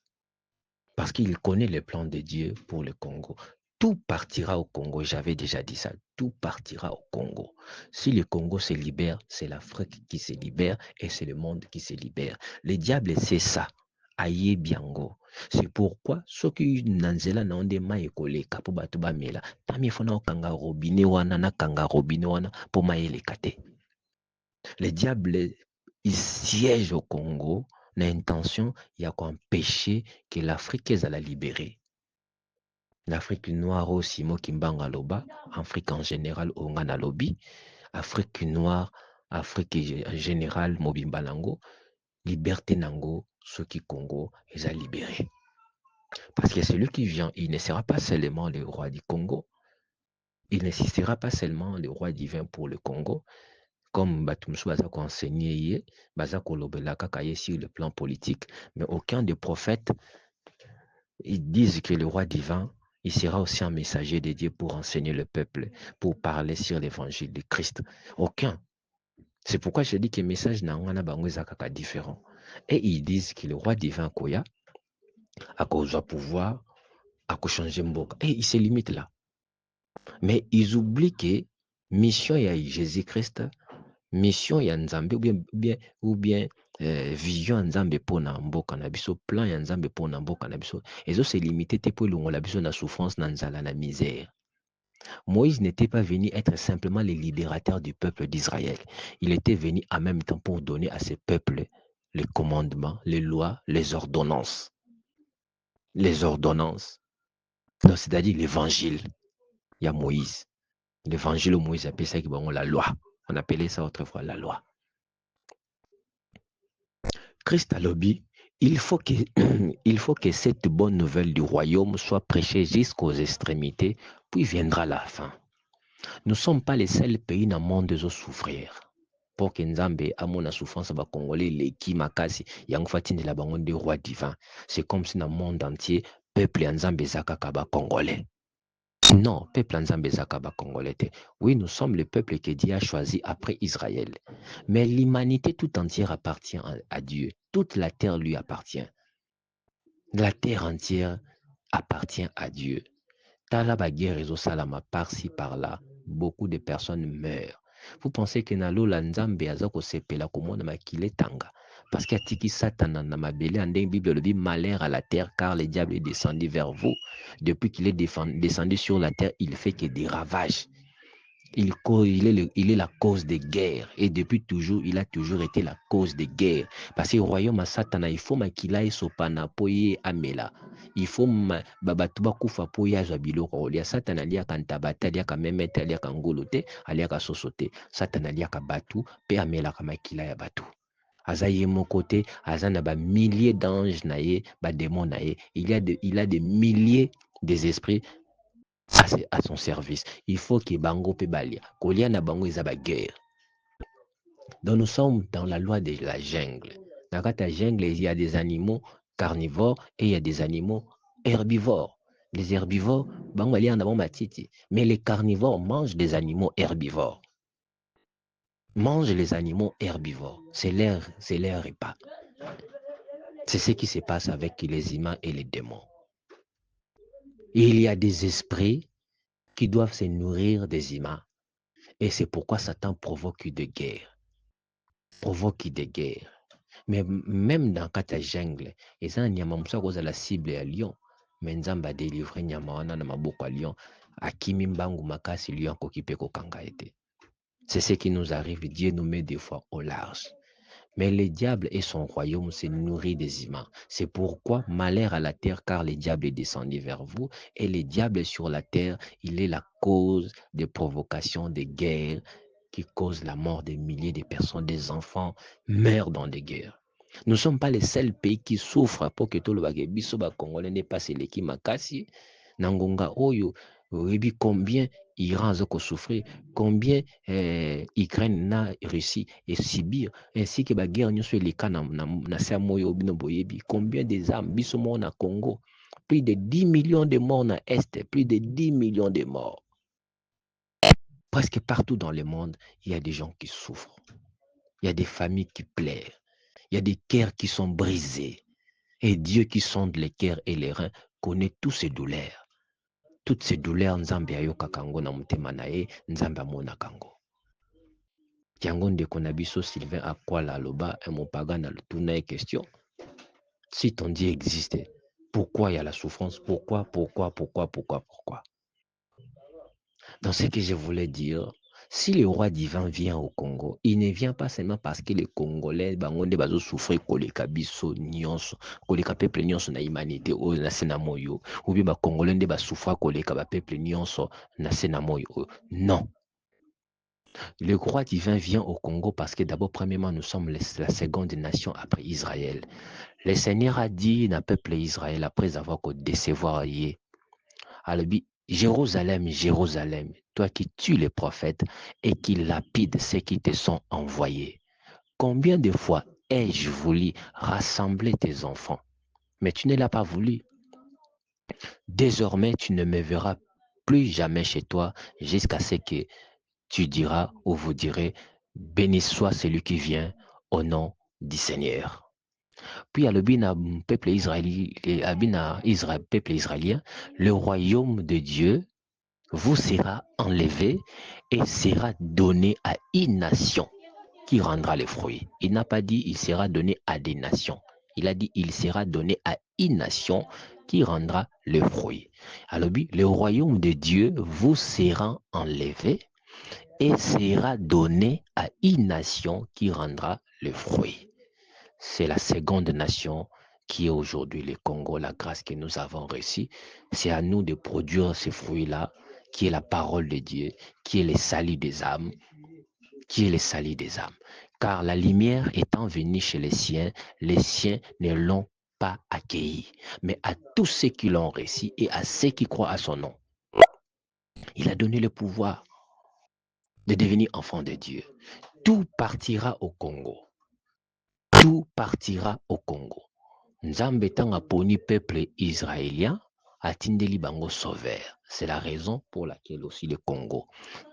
S1: Parce qu'il connaît les plans de Dieu pour le Congo. Tout partira au Congo. J'avais déjà dit ça. Tout partira au Congo. Si le Congo se libère, c'est l'Afrique qui se libère et c'est le monde qui se libère. Le diable, c'est ça. Aye biango. C'est pourquoi ceux qui nanzela na onde mai koleka po bato ba mela. Tami fona okanga robinet wana na kanga robinet wana po mai lekate. Le diable, il siège au Congo. L'intention, il y a qu'empêcher que l'Afrique à la libérer. L'Afrique noire aussi, Mokimbanga Loba, Afrique en général, Ongana Lobi, Afrique noire, Afrique en général, Mobimba Nango, liberté Nango, ceux qui Congo, ils a libéré. Parce que celui qui vient, il ne sera pas seulement le roi du Congo, il ne sera pas seulement le roi divin pour le Congo, comme Batumsou Bazako enseigné, Bazako Lobelaka Kaye sur le plan politique, mais aucun des prophètes, ils disent que le roi divin, il sera aussi un messager de Dieu pour enseigner le peuple, pour parler sur l'évangile de Christ. Aucun. C'est pourquoi je dis que le message n'a pas différent. Et ils disent que le roi divin Koya a cause pouvoir, a changer Mboka. Et il se limite là. Mais ils oublient que mission ya Jésus-Christ, mission ya Nzambe ou bien vision ya Nzambe pona mboka na biso, plan ya Nzambe pona mboka na biso, ezo se limiter te po longola biso na souffrance na nzala na misère. Moïse n'était pas venu être simplement le libérateur du peuple d'Israël. Il était venu en même temps pour donner à ce peuple les commandements, les lois, les ordonnances. Les ordonnances. Donc, c'est-à-dire l'évangile. Il y a Moïse. L'évangile où Moïse appelait ça la loi. On appelait ça autrefois la loi. Christ a lobby. Il faut que cette bonne nouvelle du royaume soit prêchée jusqu'aux extrémités, puis viendra la fin. Nous ne sommes pas les seuls pays dans le monde de souffrir. Pour que Nzambe amo na souffrance ba Congolais leki makasi yango fatine la bango de roi divin. C'est comme si dans le monde entier peuple Nzambe zakaka ba Congolais. Non, peuple Nzambe zakaka ba Congolais. Oui, nous sommes le peuple que Dieu a choisi après Israël. Mais l'humanité tout entière appartient à Dieu. Toute la terre lui appartient. La terre entière appartient à Dieu. Tala ba guerre ezo salama par-ci par-là. Beaucoup de personnes meurent. Vous pensez que Nalo la Nzambe azako sepela komona makile tanga parce qu'il y a tiki Satan na mabele en Bible le dit malheur à la terre car le diable est descendu vers vous. Depuis qu'il est descendu sur la terre, il fait que des ravages. Il est la cause des guerres et depuis toujours, il a toujours été la cause des guerres. Parce que le royaume à Satan, il faut qu'il aille sopana poye amela. Il faut babatuba kufa poye azabilo rolia. Satan alia kantabata alia kamemete alia kangolote alia kasosote. Satan alia kabatu pe amela kamakila ya batu. Azaye mon côté, azana ba milliers d'anges naye, ba démons naye. Il a des milliers des esprits à son service. Il faut que bango pe balia. Kolia na bango ezaba guerre. Donc nous sommes dans la loi de la jungle. Dans la jungle, il y a des animaux carnivores et il y a des animaux herbivores. Les herbivores, bango alia na bango matiti. Mais les carnivores mangent des animaux herbivores. Mangent les animaux herbivores. C'est leur repas. C'est ce qui se passe avec les humains et les démons. Il y a des esprits qui doivent se nourrir des humains. Et c'est pourquoi Satan provoque des guerres. Mais même dans la jungle, et ça, il y a la cible à lion. Mais Nzamba délivrer Nyamawana na maboko à lion. Akimi mbangu makasi lion kokipe kokanga ete. C'est ce qui nous arrive. Dieu nous met des fois au large. Mais le diable et son royaume se nourrit des humains. C'est pourquoi malheur à la terre, car le diable est descendu vers vous. Et le diable sur la terre, il est la cause des provocations, des guerres, qui causent la mort des milliers de personnes, des enfants meurent dans des guerres. Nous ne sommes pas les seuls pays qui souffrent pour que tout le biso ba Congolais n'est pas les makasi. Nangonga oyo, combien Iran a souffrir, combien Ukraine na Russie et Sibir, ainsi que la guerre nous soit les cas na Samoyo Binoboyebi, combien des armes biso na Congo. plus de 10 millions de morts dans l'Est, plus de 10 millions de morts. Presque partout dans le monde, il y a des gens qui souffrent. Il y a des familles qui pleurent. Il y a des cœurs qui sont brisés. Et Dieu qui sonde les cœurs et les reins connaît toutes ces douleurs. Toutes ces douleurs, Nzambe ayoka kango na mutema na ye, Nzambe amona kango. Tiango ndeko na biso Sylvain Akwala aloba mopaga na lutuna question. Si ton Dieu existait, pourquoi il y a la souffrance? Pourquoi? Donc ce que je voulais dire, si le roi divin vient au Congo, il ne vient pas seulement parce que les Congolais bangonde bazo souffrir koleka biso nyonso, koleka peuple nyonso na humanité o na sena moyo, ou bien ba Congolais nde ba souffrir koleka ba peuple nyonso na sena moyo. Non. Le roi divin vient au Congo parce que d'abord, premièrement, nous sommes la seconde nation après Israël. Le Seigneur a dit à peuple Israël, après avoir décevoir, alors, Jérusalem, Jérusalem, toi qui tues les prophètes et qui lapides ceux qui te sont envoyés. Combien de fois ai-je voulu rassembler tes enfants, mais tu ne l'as pas voulu. Désormais, tu ne me verras plus jamais chez toi jusqu'à ce que tu diras ou vous direz, béni soit celui qui vient au nom du Seigneur. Puis à l'obina peuple peuple israélien, le royaume de Dieu vous sera enlevé et sera donné à une nation qui rendra les fruits. Il n'a pas dit il sera donné à des nations. Il a dit il sera donné à une nation qui rendra le fruit. Alors, le royaume de Dieu vous sera enlevé et sera donné à une nation qui rendra le fruit. C'est la seconde nation qui est aujourd'hui le Congo, la grâce que nous avons reçue. C'est à nous de produire ces fruits-là, qui est la parole de Dieu, qui est le salut des âmes, Car la lumière étant venue chez les siens ne l'ont pas accueilli. Mais à tous ceux qui l'ont reçu et à ceux qui croient à son nom, il a donné le pouvoir de devenir enfant de Dieu. Tout partira au Congo. Tout partira au Congo. Nzambe tanga poni peuple israélien atindeli bango sauveur. C'est la raison pour laquelle aussi le Congo.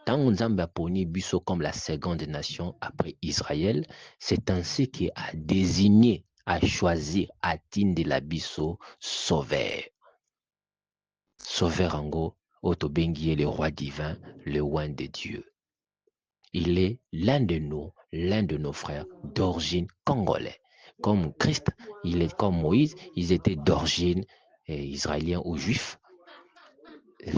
S1: Tant Nzambe a poni biso comme la seconde nation après Israël, c'est ainsi qu'il a désigné, a choisi atindela biso sauveur. Sauveur ango, otobengi est le roi divin, le roi de Dieu. Il est l'un de nous, l'un de nos frères d'origine congolais. Comme Christ, il est comme Moïse, ils étaient d'origine israélien ou juif.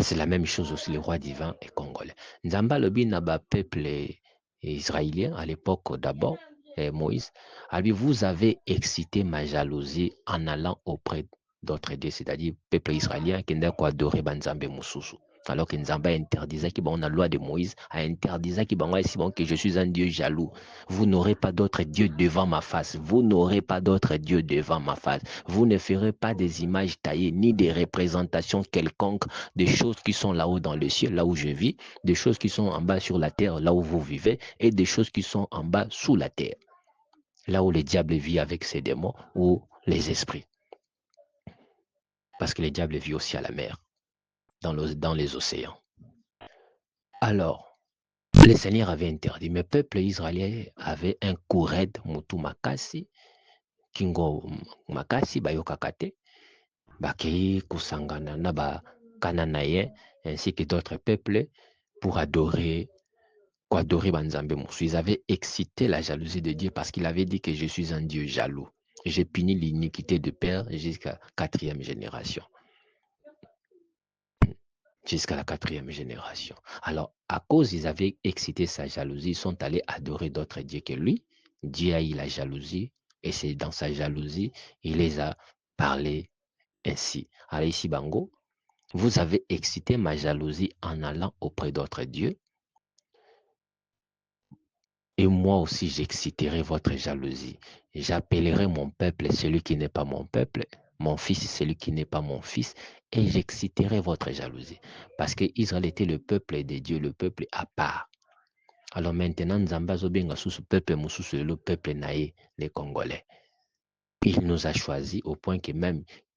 S1: C'est la même chose aussi, le roi divin est congolais. Nzamba lobi naba peuple israélien à l'époque d'abord, Moïse, a dit vous avez excité ma jalousie en allant auprès d'autres dieux, c'est-à-dire peuple israélien qui n'a quoi adorer Banzambe Moussousou. Alors que Nzamba interdisait qui la loi de Moïse a interdisait qui que je suis un Dieu jaloux. Vous n'aurez pas d'autres dieux devant ma face. Vous n'aurez pas d'autres dieux devant ma face. Vous ne ferez pas des images taillées ni des représentations quelconques des choses qui sont là-haut dans le ciel, là où je vis, des choses qui sont en bas sur la terre, là où vous vivez, et des choses qui sont en bas sous la terre, là où le diable vit avec ses démons ou les esprits. Parce que le diable vit aussi à la mer, dans les océans. Alors, le Seigneur avait interdit, mais le peuple israélien avait un courred, Mutu Makasi, Kingo Makasi, Bayokakate, Bakei Kusangana, Naba Kananaïen, ainsi que d'autres peuples, pour adorer Banzambe Moussou. Ils avaient excité la jalousie de Dieu parce qu'il avait dit que je suis un Dieu jaloux. J'ai puni l'iniquité de père jusqu'à 4e génération. Jusqu'à la 4e génération. Alors, à cause ils avaient excité sa jalousie, ils sont allés adorer d'autres dieux que lui. Dieu a eu la jalousie, et c'est dans sa jalousie, il les a parlé ainsi. Alors ici, Bango, vous avez excité ma jalousie en allant auprès d'autres dieux. Et moi aussi, j'exciterai votre jalousie. J'appellerai mon peuple celui qui n'est pas mon peuple, mon fils celui qui n'est pas mon fils, et j'exciterai votre jalousie. Parce que Israël était le peuple de Dieu, le peuple à part. Alors maintenant, Nzamba Zobenga sous peuple Moussou, le peuple naïe, les Congolais. Il nous a choisis au point que même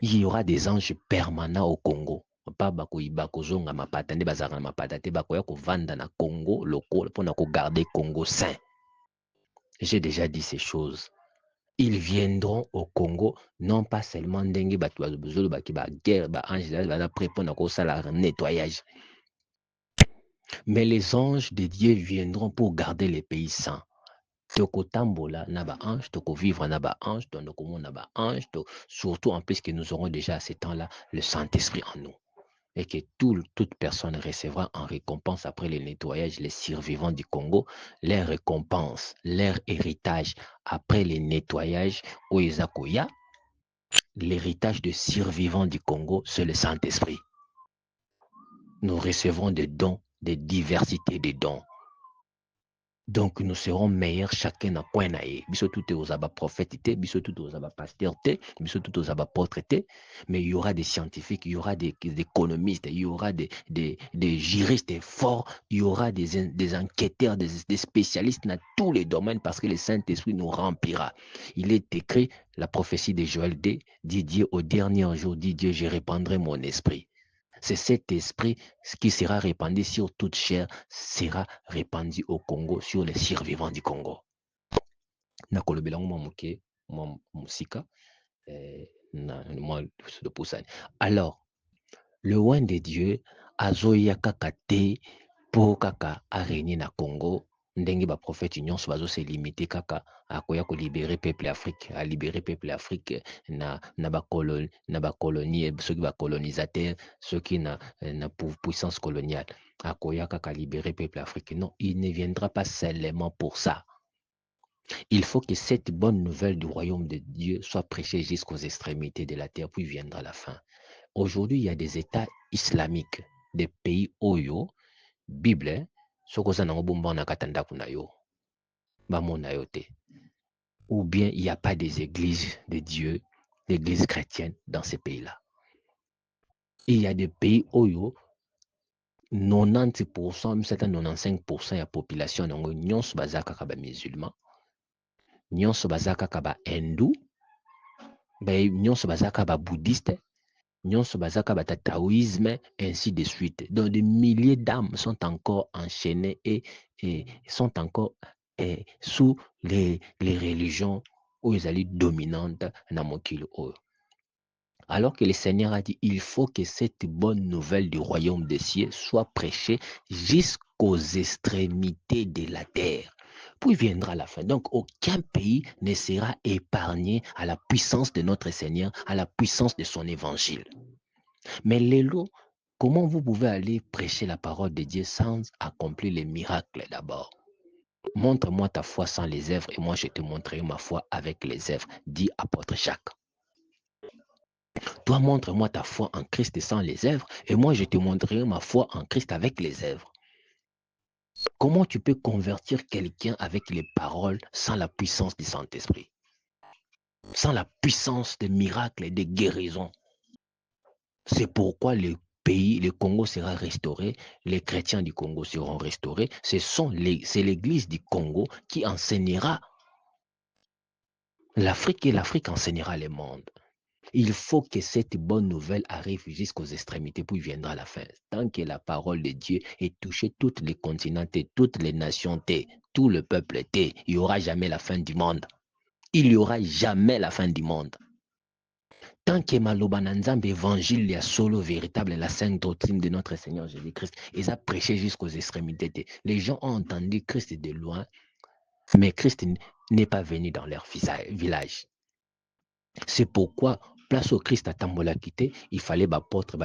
S1: Il y aura des anges permanents au Congo. Pas bakoyiba kozonga mapata nde bazaka na mapata te bakoya kovanda na Congo local pour na garder Congo sain. J'ai déjà dit ces choses. Ils viendront au Congo, non pas seulement ndenge batu bazolo baki ba guerre ba ange ba prêt pour na kosala nettoyage. Mais les anges de Dieu viendront pour garder les pays saints. Tokotambola na ba ange, toko vivre na ba ange, tonokomo na ba ange, surtout en plus que nous aurons déjà à ce temps-là le Saint-Esprit en nous. Et que toute personne recevra en récompense après le nettoyage les survivants du Congo, leur récompense, leur héritage après le nettoyage au Ezakoya, l'héritage de survivants du Congo, c'est le Saint-Esprit. Nous recevrons des dons, des diversités de dons. Donc nous serons meilleurs chacun dans coin naé. Biso tout aux aba prophète, biso tout aux aba pasteur, biso tout aux aba apôtre, mais il y aura des scientifiques, il y aura des économistes, il y aura des juristes forts, il y aura des enquêteurs, des spécialistes dans tous les domaines parce que le Saint-Esprit nous remplira. Il est écrit, la prophétie de Joël dit Dieu au dernier jour, dit Dieu, je répandrai mon esprit. C'est cet esprit qui sera répandu sur toute chair, sera répandu au Congo, sur les survivants du Congo. Alors, le oin de Dieu, azoya kakate, pour kaka a régné na Congo, ndenge ba prophète nyonso bazo se limiter kaka akoya ko libérer peuple Afrique, a libérer peuple Afrique na ba colonie, ceux qui ba colonisateur, ceux qui na puissance coloniale, akoya kaka libérer peuple Afrique. Non, il ne viendra pas seulement pour ça. Il faut que cette bonne nouvelle du royaume de Dieu soit prêchée jusqu'aux extrémités de la terre, puis viendra la fin. Aujourd'hui, il y a des États islamiques, des pays Oyo, Bible, ou bien il n'y a pas des églises de Dieu, d'églises chrétiennes dans ces pays-là. Il y a des pays Oyo, 90%, même certains 95% de la population, nyonso bazaka kaba musulman, nyonso bazaka kaba hindou, nyonso bazaka ba bouddhiste, nyonso bazaka ba taoïsme, ainsi de suite. Donc des milliers d'âmes sont encore enchaînées et sont encore sous les religions où ils allaient dominantes dans mokili oyo. Alors que le Seigneur a dit, il faut que cette bonne nouvelle du royaume des cieux soit prêchée jusqu'aux extrémités de la terre. Puis viendra la fin. Donc aucun pays ne sera épargné à la puissance de notre Seigneur, à la puissance de son évangile. Mais Lélo, comment vous pouvez aller prêcher la parole de Dieu sans accomplir les miracles d'abord? Montre-moi ta foi sans les œuvres et moi je te montrerai ma foi avec les œuvres, dit apôtre Jacques. Toi, montre-moi ta foi en Christ sans les œuvres et moi je te montrerai ma foi en Christ avec les œuvres. Comment tu peux convertir quelqu'un avec les paroles sans la puissance du Saint-Esprit? Sans la puissance des miracles et des guérisons? C'est pourquoi le pays, le Congo sera restauré, les chrétiens du Congo seront restaurés. C'est l'église du Congo qui enseignera l'Afrique et l'Afrique enseignera le monde. Il faut que cette bonne nouvelle arrive jusqu'aux extrémités, puis viendra la fin. Tant que la parole de Dieu est touchée, tous les continents, toutes les nations, tout le peuple, il n'y aura jamais la fin du monde. Il n'y aura jamais la fin du monde. Tant que Maloba Nzambe évangile est solo véritable, la sainte doctrine de notre Seigneur Jésus-Christ, ils ont prêché jusqu'aux extrémités. Les gens ont entendu Christ de loin, mais Christ n'est pas venu dans leur village. C'est pourquoi, place au Christ à Tambola quitté, il fallait apôtre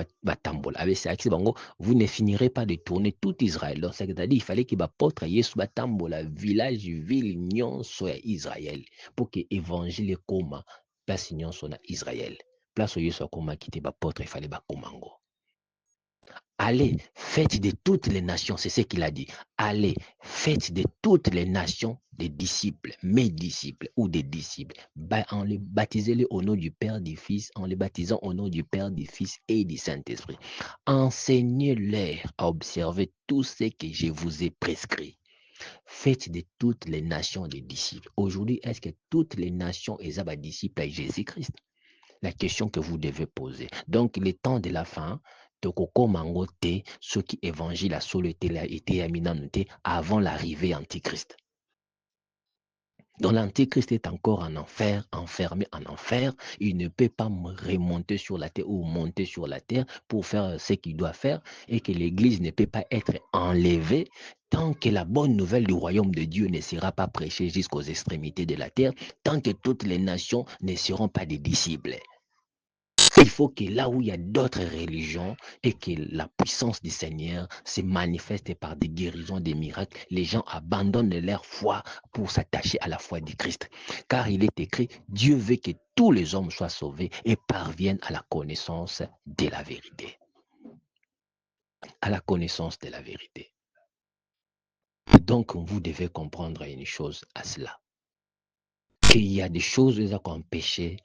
S1: Tambola. Avec ça, vous ne finirez pas de tourner tout Israël. Donc, c'est-à-dire qu'il fallait qu'il apôtre Yesu Tambola, village, ville, nyon soit Israël, pour que l'évangile coma, place nyon soit Israël. Place au Yesu Koma quitté apôtre, il fallait Komango. Allez, faites de toutes les nations, c'est ce qu'il a dit. Allez, faites de toutes les nations des disciples, mes disciples ou des disciples. Baptisez-les au nom du Père, du Fils, en les baptisant au nom du Père, du Fils et du Saint-Esprit. Enseignez-leur à observer tout ce que je vous ai prescrit. Faites de toutes les nations des disciples. Aujourd'hui, est-ce que toutes les nations sont disciples à Jésus-Christ? la question que vous devez poser. Donc, les temps de la fin, ceux qui évangile à solo été noté avant l'arrivée antichrist. Donc l'antichrist est encore en enfer, enfermé en enfer. Il ne peut pas remonter sur la terre ou monter sur la terre pour faire ce qu'il doit faire et que l'église ne peut pas être enlevée tant que la bonne nouvelle du royaume de Dieu ne sera pas prêchée jusqu'aux extrémités de la terre, tant que toutes les nations ne seront pas des disciples. Il faut que là où il y a d'autres religions et que la puissance du Seigneur se manifeste par des guérisons, des miracles, les gens abandonnent leur foi pour s'attacher à la foi du Christ. Car il est écrit, Dieu veut que tous les hommes soient sauvés et parviennent à la connaissance de la vérité. À la connaissance de la vérité. Donc, vous devez comprendre une chose à cela. Qu'il y a des choses qui ont empêché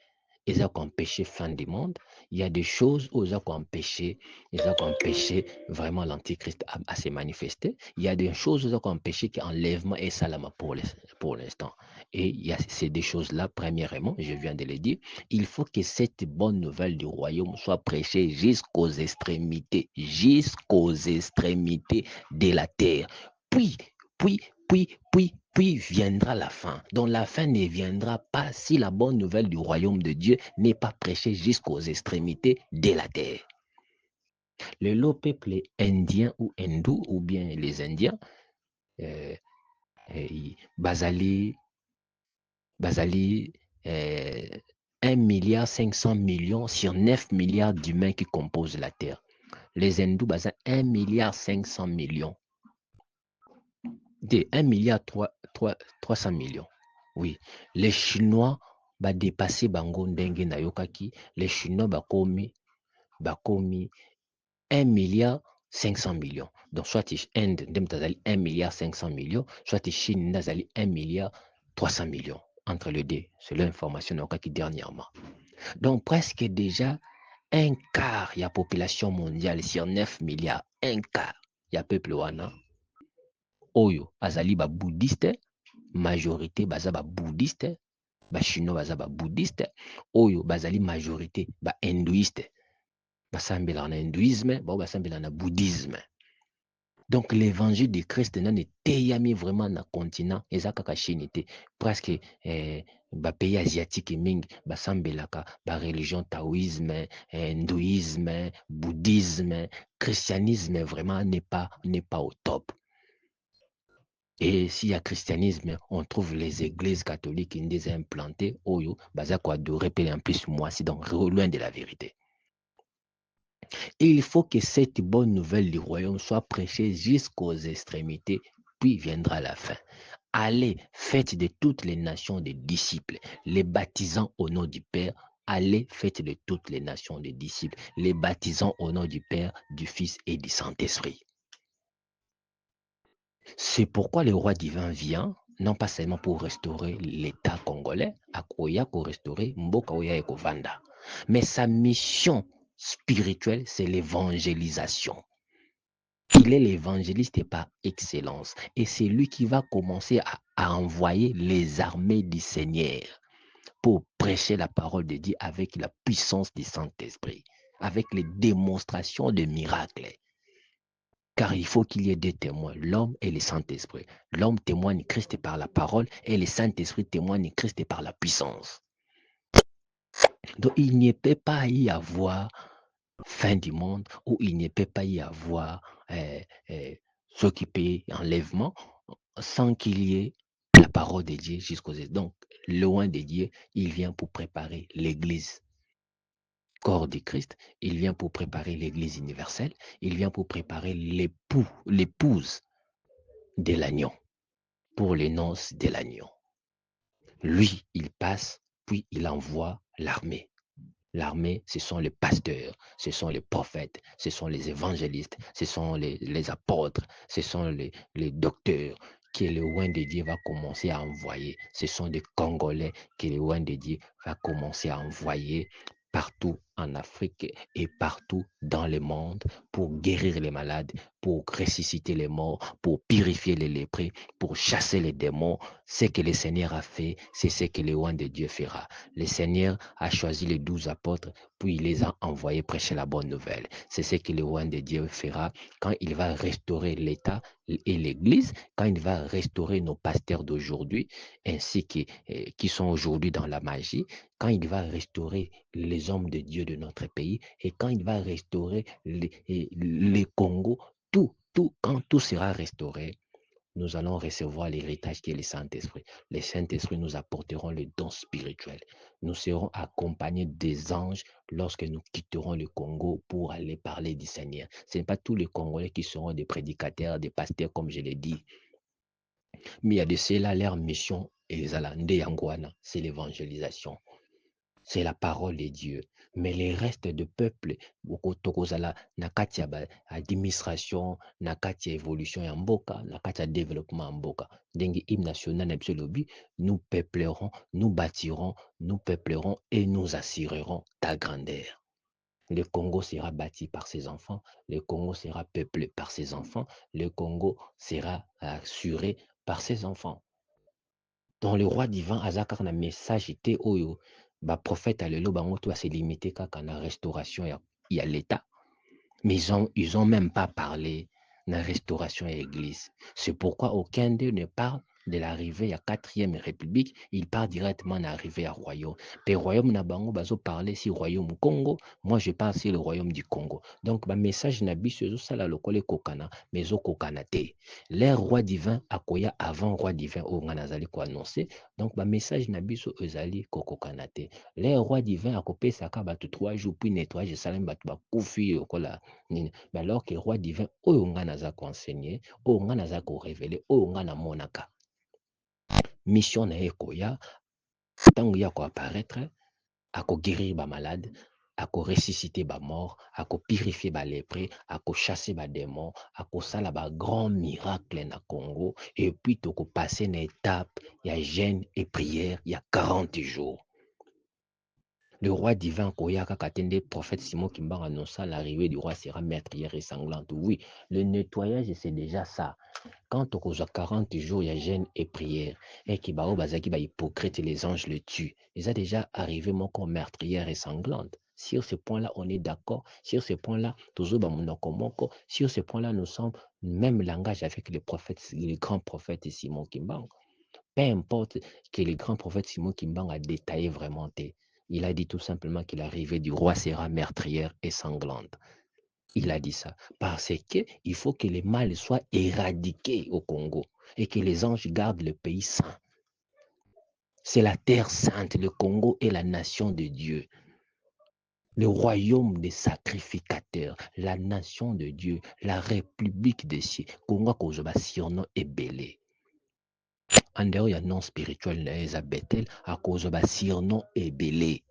S1: fin du monde. Il y a des choses où ils ont empêché vraiment l'antichrist à se manifester. Il y a des choses où ils ont empêché qu'enlèvement et salama pour l'instant. Et il y a ces deux choses-là, premièrement, je viens de le dire, il faut que cette bonne nouvelle du royaume soit prêchée jusqu'aux extrémités de la terre. Puis viendra la fin. Donc la fin ne viendra pas si la bonne nouvelle du royaume de Dieu n'est pas prêchée jusqu'aux extrémités de la terre. Le lot peuple indien ou hindou, ou bien les Indiens, Basali, 1,5 milliard sur 9 milliards d'humains qui composent la terre. Les hindous, 1,5 milliard de 1 milliard 300 millions. Oui, les Chinois dépassé bango ndenge na yokaki, les Chinois bakomi 1 milliard 500 millions. Donc soit Inde ndemtazali 1 milliard 500 millions, soit Chine nazali 1 milliard 300 millions entre les deux. C'est l'information yokaki dernièrement. Donc presque déjà un quart de la population mondiale sur 9 milliards, un quart il y a peuple wana oyo azali ba bouddhiste, majorité baza ba bouddhiste, ba chinois baza ba bouddhiste, oyo bazali majorité ba hindouiste, basambela na hindouisme, ba basambela na bouddhisme. Donc l'évangile de Christ nane teyami vraiment na continent eza kaka Chine te, presque ba pays asiatique mingi basambelaka ba religion taoïsme, hindouisme, bouddhisme, christianisme vraiment n'est pas au top. Et s'il y a christianisme, on trouve les églises catholiques qui sont implantées, oyo, baza quoi adorer en plus moi, c'est donc loin de la vérité. Et il faut que cette bonne nouvelle du royaume soit prêchée jusqu'aux extrémités, puis viendra la fin. Allez, faites de toutes les nations des disciples, les baptisant au nom du Père. Allez, faites de toutes les nations des disciples, les baptisant au nom du Père, du Fils et du Saint-Esprit. C'est pourquoi le roi divin vient, non pas seulement pour restaurer l'État congolais, pour restaurer Mboka Oya Ekovanda, mais sa mission spirituelle, c'est l'évangélisation. Il est l'évangéliste par excellence et c'est lui qui va commencer à envoyer les armées du Seigneur pour prêcher la parole de Dieu avec la puissance du Saint-Esprit, avec les démonstrations de miracles. Car il faut qu'il y ait deux témoins, l'homme et le Saint-Esprit. L'homme témoigne Christ par la parole et le Saint-Esprit témoigne Christ par la puissance. Donc il ne peut pas y avoir fin du monde où il ne peut pas y avoir ce qui peut enlèvement sans qu'il y ait la parole de Dieu jusqu'aux autres. Donc, loin de Dieu, il vient pour préparer l'Église. Corps du Christ, il vient pour préparer l'Église universelle, il vient pour préparer l'épouse de l'agneau, pour les noces de l'agneau. Lui, il passe, puis il envoie l'armée. L'armée, ce sont les pasteurs, ce sont les prophètes, ce sont les évangélistes, ce sont les apôtres, ce sont les docteurs que le roi de Dieu va commencer à envoyer. Ce sont des Congolais que le roi de Dieu va commencer à envoyer partout en Afrique et partout dans le monde pour guérir les malades, pour ressusciter les morts, pour purifier les lépreux, pour chasser les démons. Ce que le Seigneur a fait, c'est ce que le roi de Dieu fera. Le Seigneur a choisi les 12 apôtres, puis il les a envoyés prêcher la bonne nouvelle. C'est ce que le roi de Dieu fera quand il va restaurer l'État et l'Église, quand il va restaurer nos pasteurs d'aujourd'hui, ainsi que qui sont aujourd'hui dans la magie, quand il va restaurer les hommes de Dieu de notre pays et quand il va restaurer les Congo, quand tout sera restauré, nous allons recevoir l'héritage qui est le Saint-Esprit. Le Saint-Esprit nous apporteront le don spirituel. Nous serons accompagnés des anges lorsque nous quitterons le Congo pour aller parler du Seigneur. Ce n'est pas tous les Congolais qui seront des prédicateurs, des pasteurs, comme je l'ai dit. Mais il y a de ceux-là, leur mission, c'est l'évangélisation. C'est la parole de Dieu. Mais les restes de peuple, nakati ya administration, nakati ya évolution ya mboka, nakati ya développement ya mboka. Dengue hymne national na biso lobi, nous peuplerons, nous bâtirons, nous peuplerons et nous assurerons ta grandeur. Le Congo sera bâti par ses enfants, le Congo sera peuplé par ses enfants, le Congo sera assuré par ses enfants. Dans le roi divin, Azakar na message était oyo, ba prophète alelo bango to se limiter kaka na restauration ya l'État. Mais ils ont même pas parlé de la restauration et l'église. C'est pourquoi aucun d'eux ne parle de l'arrivée à 4e République. Il parle directement de l'arrivée à Royaume. Le Royaume Nabango, bazo parler si Royaume Congo. Moi, je parle sur le Royaume du Congo. Donc, le message nabi c'est ça la lokole kokana, mais zo kokana te. L'ère roi divin akoya avant roi divin au nganazali ko annoncer. Donc, le message nabi so ezali kokokana te. Les rois divins akopesaka bato 3 jours puis nettoyage salem bato bakufi okola nini. Mais alors que roi divin oyo nga naza enseigner, oyo nga naza révéler, oyo nga na monaka. Mission na ekoya tango ya ko apparaître, ako guérir ba malade, ako ressusciter ba mort, ako purifier ba lépreux, ako chasser ba démons, ako sala ba grand miracle na Congo et puis toko passer une étape, il y a jeûne et prière, il y a 40 jours. Le roi divin Koyaka Katende, prophète Simon Kimba annonça l'arrivée du roi sera meurtrière et sanglante. Oui, le nettoyage, c'est déjà ça. Quand on a 40 jours, il y a jeûne et prière. Et qui bazaki ba hypocrite, les anges le tuent. Ils ont déjà arrivé mon corps meurtrière et sanglante. Sur ce point-là, on est d'accord. Sur ce point-là, sur ce point-là, nous sommes même langage avec les prophètes, les grands prophètes Simon Kimba. Peu importe que le grand prophète Simon Kimbang a détaillé vraiment. Il a dit tout simplement que l'arrivée du roi sera meurtrière et sanglante. Il a dit ça parce qu'il faut que le mal soit éradiqué au Congo et que les anges gardent le pays saint. C'est la terre sainte, le Congo est la nation de Dieu. Le royaume des sacrificateurs, la nation de Dieu, la république des cieux. Congo Kozoba surnom est belé. En dehors, il y a non spirituel, à Bethel, à cause de surnom est belé.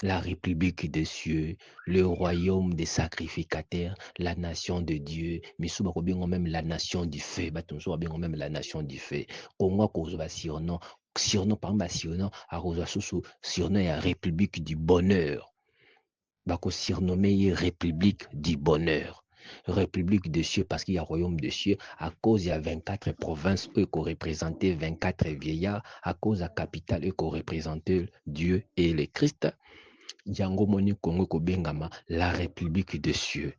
S1: La République des cieux, le royaume des sacrificateurs, la nation de Dieu, mais souvent même la nation du feu, même la nation du feu. Congo cause de surnom, par exemple surnom, à cause de surnom la République du bonheur. Bako surnommé République du bonheur. République des cieux parce qu'il y a royaume des cieux à cause il y a 24 provinces eux qui représentaient 24 vieillards à cause la capitale eux qui représentaient Dieu et le Christ. Django Moni Congo Kobengama la République des cieux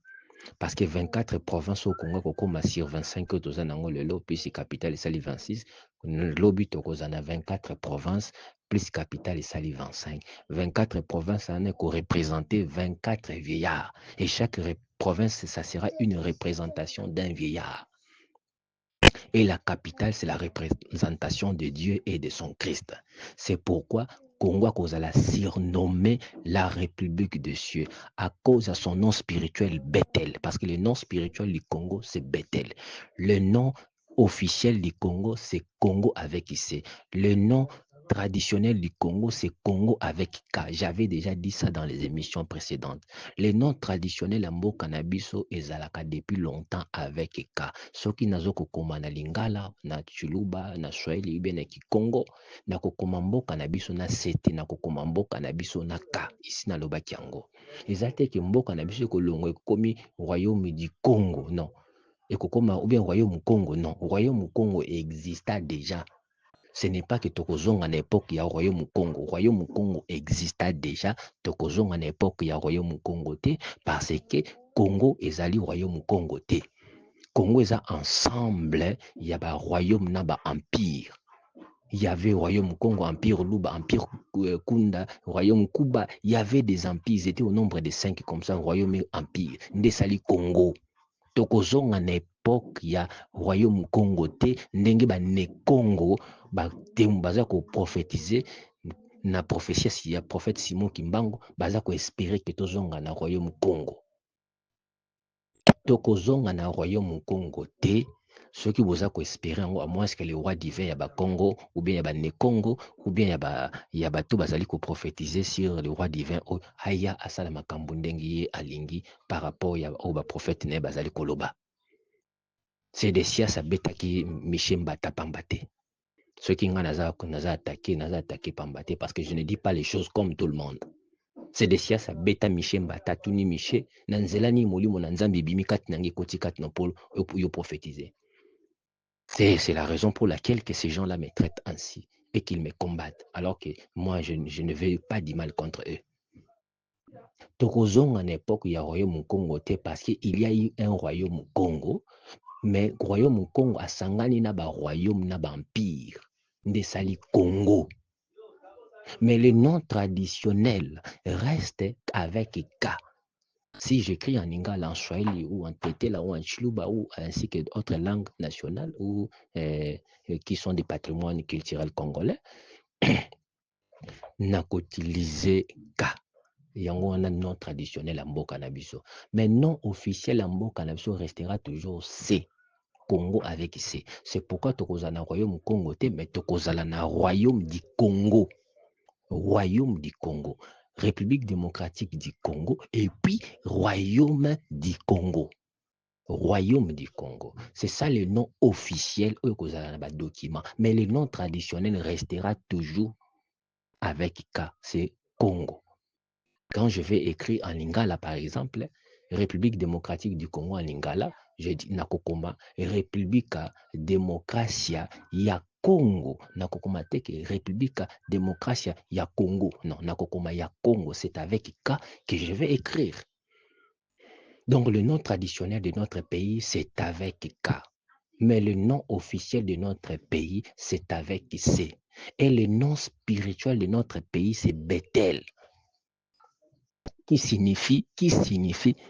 S1: parce que 24 provinces au Congo comme sur 25 autres nango lelo puis capitale sali 26 lobby tokozana 24 provinces plus capitale sali 25 24 provinces en est représenté 24 vieillards et chaque province ça sera une représentation d'un vieillard et la capitale c'est la représentation de Dieu et de son Christ. C'est pourquoi Congo Kozala surnommé la République des cieux à cause de son nom spirituel Bethel. Parce que le nom spirituel du Congo, c'est Bethel. Le nom officiel du Congo, c'est Congo avec IC. Le nom traditionnel du Congo, c'est Congo avec K. J'avais déjà dit ça dans les émissions précédentes. Les noms traditionnels à Mboka na biso ezalaka depuis longtemps avec K. Soki nazo kokoma na Lingala, na Chuluba, na Swahili, ibe na Kikongo, na kokoma mboka na biso na Sete, na kokoma mboka na biso na K. Ici na lobaki yango. Ezate ke mboka na biso kolongo ekomi royaume du Congo, non. Ekokoma ou bien royaume Congo, non. Royaume Congo exista déjà. Ce n'est pas que Tokozonga à l'époque, il y a Royaume Congo. Royaume Congo exista déjà. Tokozonga à l'époque, il y a Royaume Congo té, parce que Congo est allé Royaume Congo té. Congo est ensemble, il y a un royaume, n'a pas empire. Il y avait Royaume Congo, Empire Luba, Empire Kunda, Royaume Kuba. Il y avait des empires, ils étaient au nombre de 5 comme ça, Royaume Empire. Ndesali Congo. Tokozonga à l'époque, il y a Royaume Congo té, ndenge ba ne Congo. Baza ko prophétiser na prophétie ya prophète Simon Kimbangu baza ko espérer que tozonga na royaume Congo. Tokozonga na royaume Congo te ceux qui boza ko espérer à moins que le roi divin ya ba Congo ou bien ya ba ne Congo ou bien ya ba to bazali ko prophétiser sur le roi divin o haya asala makambo ndenge ye alingi par rapport ya au ba prophète ne bazali koloba. C'est des siasa betaki Michemba tapambate. Ceux qui n'ont pas attaqué Pambaté parce que je ne dis pas les choses comme tout le monde. C'est des siasa beta Miché Mbata Tuni Miché Nanzelani Molimo Nanzambi Bimikat Nangi Kotikat Nopol yo prophétiser. C'est la raison pour laquelle que ces gens-là me traitent ainsi et qu'ils me combattent alors que moi je ne veux pas du mal contre eux. Tokozong en époque il y a royaume Congo parce qu'il y a eu un royaume Congo mais royaume Congo a sangani na ba royaume na ba empire. Ndesali Congo. Mais le nom traditionnel reste avec K. Si j'écris en Lingala, en Swahili ou en Tetela ou en Chiluba ou ainsi que d'autres langues nationales ou qui sont des patrimoines culturels congolais, n'a qu'utilisé K. Yango a un nom traditionnel à Mboka Nabiso. Mais nom officiel à Mboka Nabiso restera toujours C. Congo avec C. C'est pourquoi Tokozana Royaume Congo, mais Tokozana Royaume du Congo. Royaume du Congo. République démocratique du Congo. Et puis Royaume du Congo. Royaume du Congo. C'est ça le nom officiel document. Mais le nom traditionnel restera toujours avec K. C'est Congo. Quand je vais écrire en Lingala, par exemple, République démocratique du Congo en Lingala, je dis Nakokoma, République démocratia ya Congo. Nakokoma teke République démocratia ya Congo. Non, Nakokoma ya Congo, c'est avec K que je vais écrire. Donc le nom traditionnel de notre pays, c'est avec K. Mais le nom officiel de notre pays, c'est avec C. Et le nom spirituel de notre pays, c'est Bethel. Qui signifie,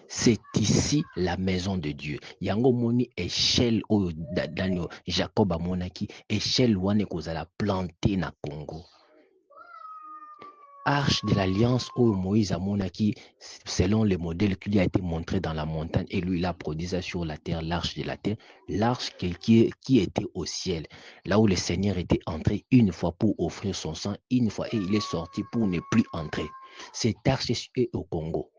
S1: c'est ici la maison de Dieu. Yango moni échelle au Daniel Jacob amonaki échelle wane kozala planté na Congo. Arche de l'alliance où Moïse amonaki selon le modèle qui lui a été montré dans la montagne et lui il a produit ça sur la terre, l'arche de la terre, l'arche qui était au ciel, là où le Seigneur était entré une fois pour offrir son sang, une fois et il est sorti pour ne plus entrer. Cette arche est au Congo.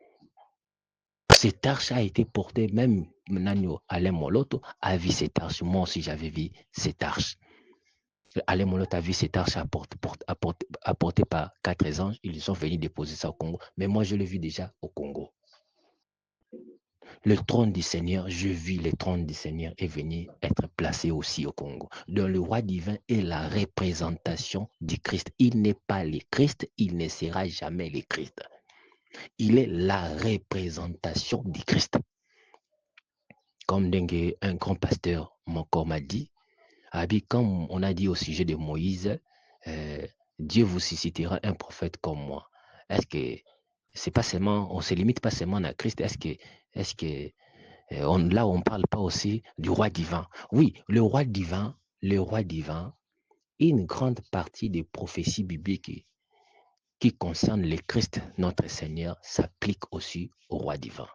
S1: Cette arche a été portée, même Nanyo Alain Moloto a vu cette arche. Moi aussi, j'avais vu cette arche. Alain Moloto a vu cette arche apportée par 4 anges. Ils sont venus déposer ça au Congo. Mais moi, je l'ai vu déjà au Congo. Le trône du Seigneur, je vis le trône du Seigneur est venu être placé aussi au Congo. Donc le roi divin est la représentation du Christ. Il n'est pas le Christ, il ne sera jamais le Christ. Il est la représentation du Christ. Comme un grand pasteur, mon corps m'a dit, comme on a dit au sujet de Moïse, Dieu vous suscitera un prophète comme moi. Est-ce que c'est pas seulement, on se limite pas seulement à Christ, est-ce que là on parle pas aussi du roi divin? Oui, le roi divin, une grande partie des prophéties bibliques qui concernent le Christ, notre Seigneur, s'applique aussi au roi divin,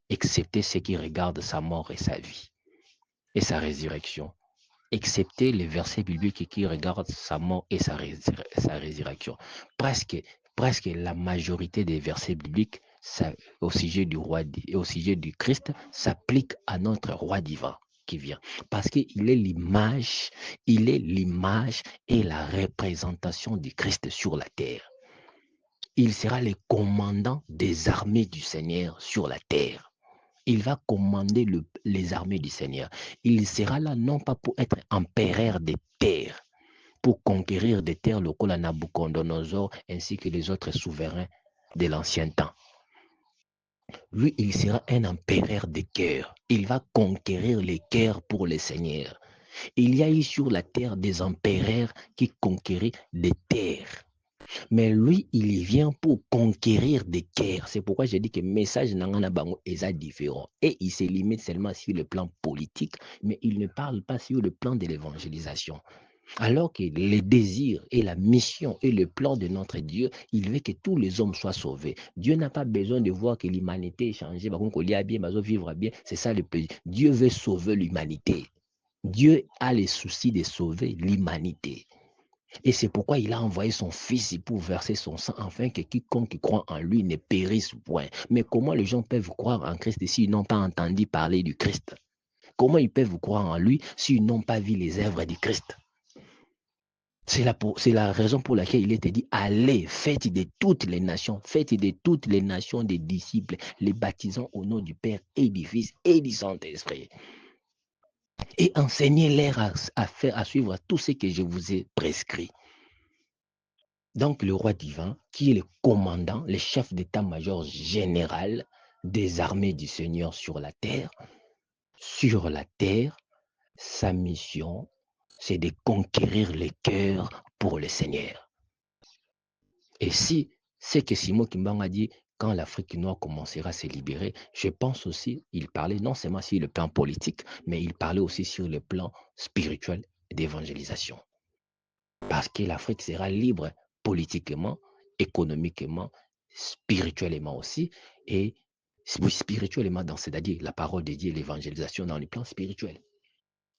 S1: excepté ceux qui regardent sa mort et sa vie et sa résurrection. excepté les versets bibliques qui regardent sa mort et sa résurrection. Presque la majorité des versets bibliques au sujet du roi et au sujet du Christ s'appliquent à notre roi divin qui vient. Parce qu'il est l'image, et la représentation du Christ sur la terre. Il sera le commandant des armées du Seigneur sur la terre. Il va commander les armées du Seigneur. Il sera là non pas pour être empereur des terres, pour conquérir des terres locales à Nabucodonosor ainsi que les autres souverains de l'ancien temps. Lui, il sera un empereur des cœurs. Il va conquérir les cœurs pour le Seigneur. Il y a eu sur la terre des empereurs qui conquéraient des terres. Mais lui, il vient pour conquérir des guerres. C'est pourquoi j'ai dit que le message Nangana Bango est différent. Et il se limite seulement sur le plan politique, mais il ne parle pas sur le plan de l'évangélisation. Alors que les désirs et la mission et le plan de notre Dieu, il veut que tous les hommes soient sauvés. Dieu n'a pas besoin de voir que l'humanité est changée. Vivre bien, c'est ça le plaisir. Dieu veut sauver l'humanité. Dieu a le souci de sauver l'humanité. Et c'est pourquoi il a envoyé son fils pour verser son sang, afin que quiconque croit en lui ne périsse point. Mais comment les gens peuvent croire en Christ s'ils n'ont pas entendu parler du Christ? Comment ils peuvent croire en lui s'ils n'ont pas vu les œuvres du Christ? C'est la raison pour laquelle il était dit, allez, faites de toutes les nations, des disciples, les baptisant au nom du Père et du Fils et du Saint-Esprit. Et enseignez-leur à suivre tout ce que je vous ai prescrit. Donc le roi divin, qui est le commandant, le chef d'état-major général des armées du Seigneur sur la terre, sa mission, c'est de conquérir les cœurs pour le Seigneur. Et si c'est que Simon Kimbang a dit, quand l'Afrique noire commencera à se libérer, je pense aussi, il parlait non seulement sur le plan politique, mais il parlait aussi sur le plan spirituel d'évangélisation. Parce que l'Afrique sera libre politiquement, économiquement, spirituellement aussi, et spirituellement, c'est-à-dire la parole de Dieu et l'évangélisation dans le plan spirituel.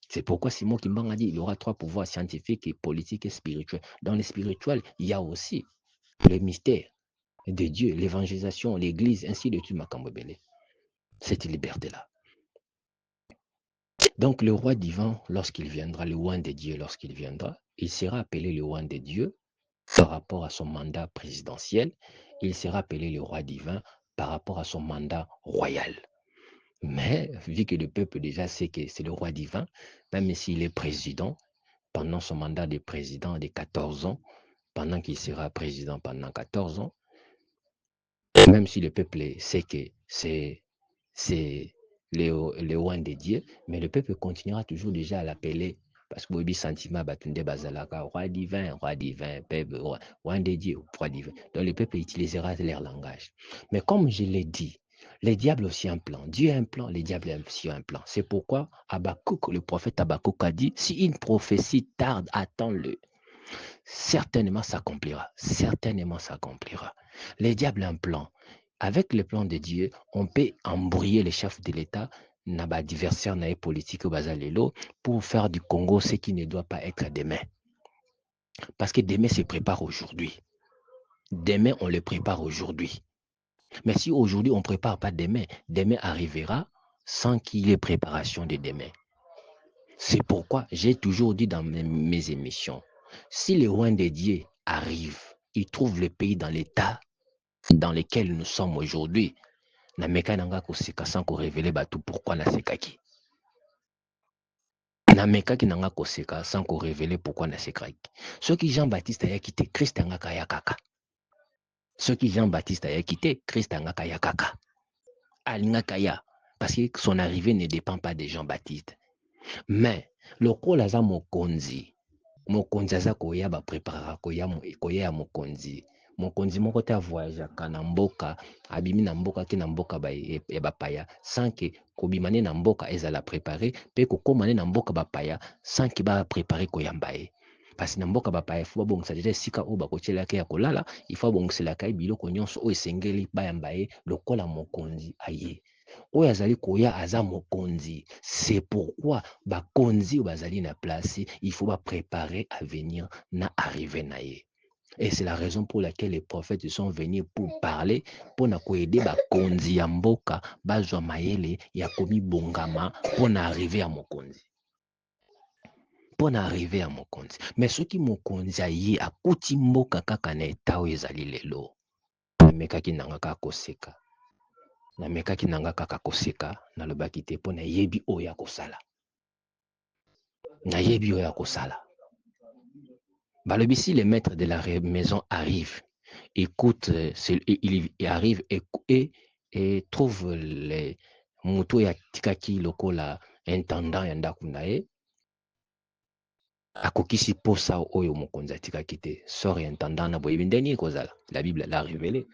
S1: C'est pourquoi Simon Kimbang a dit il y aura 3 pouvoirs scientifiques, et politiques et spirituels. Dans le spirituel, il y a aussi le mystère de Dieu, l'évangélisation, l'église, ainsi de suite, Makambobele. Cette liberté-là. Donc le roi divin, lorsqu'il viendra, le roi de Dieu, lorsqu'il viendra, il sera appelé le roi de Dieu par rapport à son mandat présidentiel. Il sera appelé le roi divin par rapport à son mandat royal. Mais vu que le peuple déjà sait que c'est le roi divin, même s'il est président, pendant son mandat de président de 14 ans, pendant qu'il sera président pendant 14 ans, même si le peuple sait que c'est le roi de Dieu, mais le peuple continuera toujours déjà à l'appeler, parce que Bobi Sentiment Batunde Bazalaka, roi divin, peuple, roi de Dieu, roi divin. Donc le peuple utilisera leur langage. Mais comme je l'ai dit, le diable aussi a un plan. Dieu a un plan, le diable a aussi un plan. C'est pourquoi Habakkuk, le prophète Habakkuk a dit, si une prophétie tarde, attends-le. Certainement s'accomplira. Certainement s'accomplira. Le diable a un plan. Avec le plan de Dieu, on peut embrouiller les chefs de l'État, n'aba adversaire naïe politique au Bazalelo, pour faire du Congo ce qui ne doit pas être demain. Parce que demain se prépare aujourd'hui. Demain, on le prépare aujourd'hui. Mais si aujourd'hui, on ne prépare pas demain, demain arrivera sans qu'il y ait préparation de demain. C'est pourquoi j'ai toujours dit dans mes émissions, si le roi de Dieu arrive, il trouve le pays dans l'état dans lequel nous sommes aujourd'hui, na meka nanga koseka sans ko révéler batou pourquoi na sekaki. Na meka ki nanga koseka sans ko révéler pourquoi na sekaki. Ceux qui Jean-Baptiste a quitté Christ anga kaya kaka. Ceux qui Jean-Baptiste a quitté Christ anga kaya kaka. Alinga kaya parce que son arrivée ne dépend pas de Jean-Baptiste. Mais le rôle aza mokonzi aza koya ba préparera koya mokonzi. Mokonzi moko te avoyageaka na mboka abimi na mboka ke na mboka ya bapaya sans ke kobimane na mboka ezala préparé pe kokomane na mboka bapaya sans ke ba préparé koyamba ye. Parce na mboka bapaya il faut babongisa déjà esika oyo bakotielaka ya kolala, il faut babongiselaka ye biloko nyonso oyo esengeli bayamba ye lokola mokonzi aye. oyo azali koya aza mokonzi. C'est pourquoi bakonzi oyo bazali na place, il faut préparer à venir na arriver na ye. Et c'est la raison pour laquelle les prophètes sont venus pour parler, pour aider bakonzi ya mboka, bazwa mayele ya komi bongama, pour arriver à mokonzi. Pour arriver à mokonzi. Mais ce qui mokonzi aye akuti mboka kaka na eta oyo ezali lelo. Namekaki nanga kaka koseka. Namekaki nanga kaka koseka, nalobaki te po nayebi oyo ya kosala. Nayebi oyo ya kosala. Balobi, si le maître de la maison arrive, écoute, il arrive et trouve les moutons ya tikaki lokola intendant ya ndaku na ye, akokisi posa oyo mokonzi atikaki te. Sort ya intendant na boyebi ndeni kozala. La Bible l'a révélé.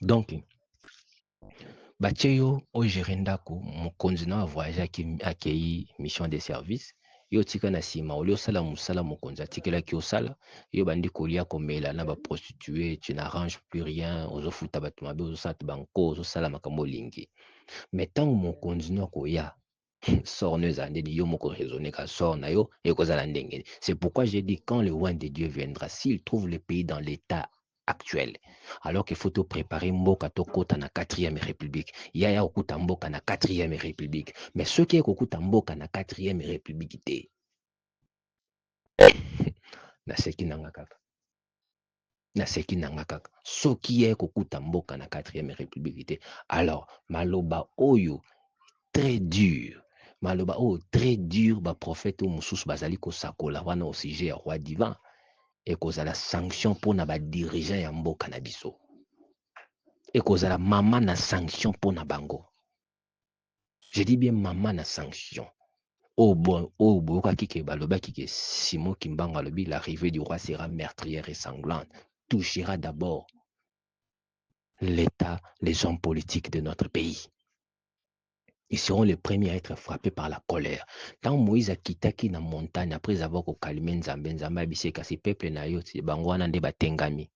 S1: Donc, batie yo oyo géré ndako, mokonzi na voyage akei mission de service. Yo tika na sima oli osala musala mokonzi atikelaki osala, yo bandi kolia komela na ba prostituée, tu n'arranges plus rien, ozofuta bato mabe, ozosala banko, ozosala makambo lingi. Mais tant mokonzi na koya, sort no ezandeni yo moko raisonner ka sort na yo et kozala ndenge. C'est pourquoi j'ai dit quand le roi de Dieu viendra, s'il trouve le pays dans l'état actuel, alors qu'il faut te préparer mboka tokota na 4e république. Yaya okuta mboka na 4e république. Mais ceux qui okuta mboka na 4e république te. Na seki nanga kaka. Na seki nanga kaka. Ceux qui okuta mboka na 4e république te. Alors, maloba oyo très dur. Maloba oyo très dur ba prophète ou mususu bazali ko sakola wana au sujet ya roi divin. Et kozala sanction pour na ba dirigeant ya mboka na biso. Et kozala mama na sanction pour na bango. Je dis bien mama na sanction. Oh bon, oh boyoka kike baloba kike Simon Kimbanga lobi, l'arrivée du roi sera meurtrière et sanglante. Touchera d'abord l'État, les hommes politiques de notre pays. Ils seront les premiers à être frappés par la colère. Tant Moïse a quitté na montagne après avoir calmé Nzambe, Nzambe a bisé kasi peuple na yo, bango wana nde batengami.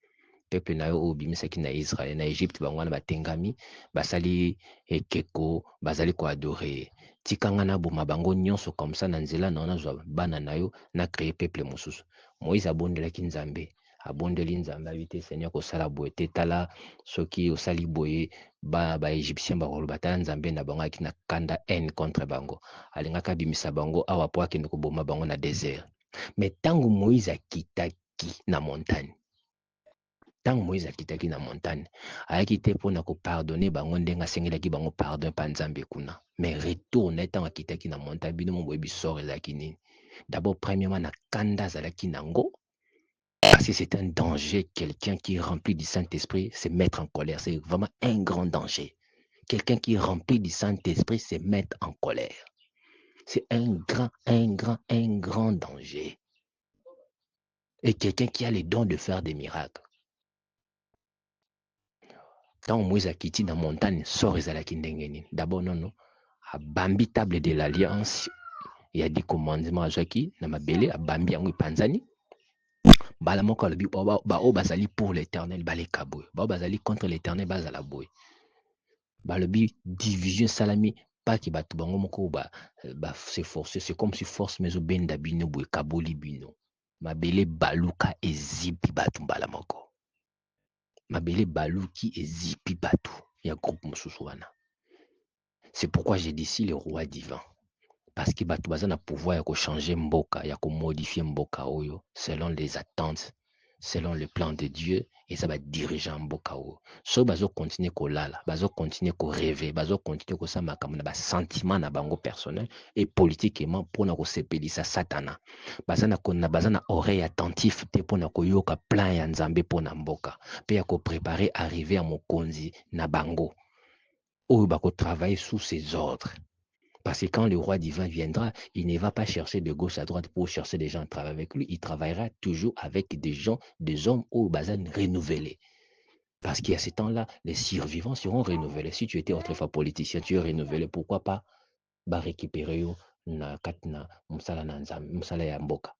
S1: Peuple na yo obimisaki na Israël, na Égypte, bango wana batengami, basali ekeko, bazali ko adorer. Tikanga na boma bango nyonso comme ça na nzela na ona zwa bana na yo na créer peuple mosusu. Moïse abondelaki Nzambe. Abondeli Nzambe abite Seigneur kosala boye te tala soki osali boye ba Égyptien bakoloba tala Nzambe na bango aki na kanda haine contre bango. Alingaka abimisa bango awa po akende koboma bango na désert. Mais tango Moïse akitaki na montagne, tant Moïse akitaki na montagne, ayaki te mpona kopardonner bango ndenge asengelaki bango pardon pa Nzambe kuna. Mais retourne tant akitaki na montagne, bino mo boyebi sort ezalaki nini. D'abord, premièrement, na kanda azalaki nango, parce que c'est un danger. Quelqu'un qui est rempli du Saint-Esprit, c'est mettre en colère. C'est vraiment un grand danger. Quelqu'un qui est rempli du Saint-Esprit, c'est mettre en colère. C'est un grand danger. Et quelqu'un qui a les dons de faire des miracles. Tant Moïse a quitté la montagne, sort ezalaki ndenge nini. D'abord, non. A bambi table de l'alliance, il y a des commandements à Jackie, na mabele, a bambi yango panzani. Bala moko alobi ba o bazali pour l'Éternel, ba le kaboy. Ba o bazali contre l'Éternel, bazala boy. Balobi division salami, pas ki batu bango moko ba se forcer, c'est comme si force mezo benda bino boy kaboli bino. Mabele baluka ezipi batu bala moko. Mabele baluki ezipi batu ya groupe mosusu wana. C'est pourquoi j'ai dit si le roi divin. Parce que batu baza na pouvoir ya ko changer mboka, ya ko modifier mboka oyo selon les attentes, selon le plan de Dieu et ça va diriger mboka oyo. So bazo continuer ko lala, bazo continuer ko rêver, bazo continuer ko sa makambo na ba sentiment na bango personnel et politiquement pour na ko sepelisa satana. Baza na oreille attentif te pour na ko yoka plan ya Nzambe pour na mboka, pe ya ko préparer arriver à mokonzi na bango. Oyo bako travailler sous ses ordres. Parce que quand le roi divin viendra, il ne va pas chercher de gauche à droite pour chercher des gens à travailler avec lui. Il travaillera toujours avec des gens, des hommes au bazan renouvelés. Parce qu'à ce temps-là, les survivants seront renouvelés. Si tu étais autrefois politicien, tu es renouvelé. Pourquoi pas récupérer na katna msala ya mboka.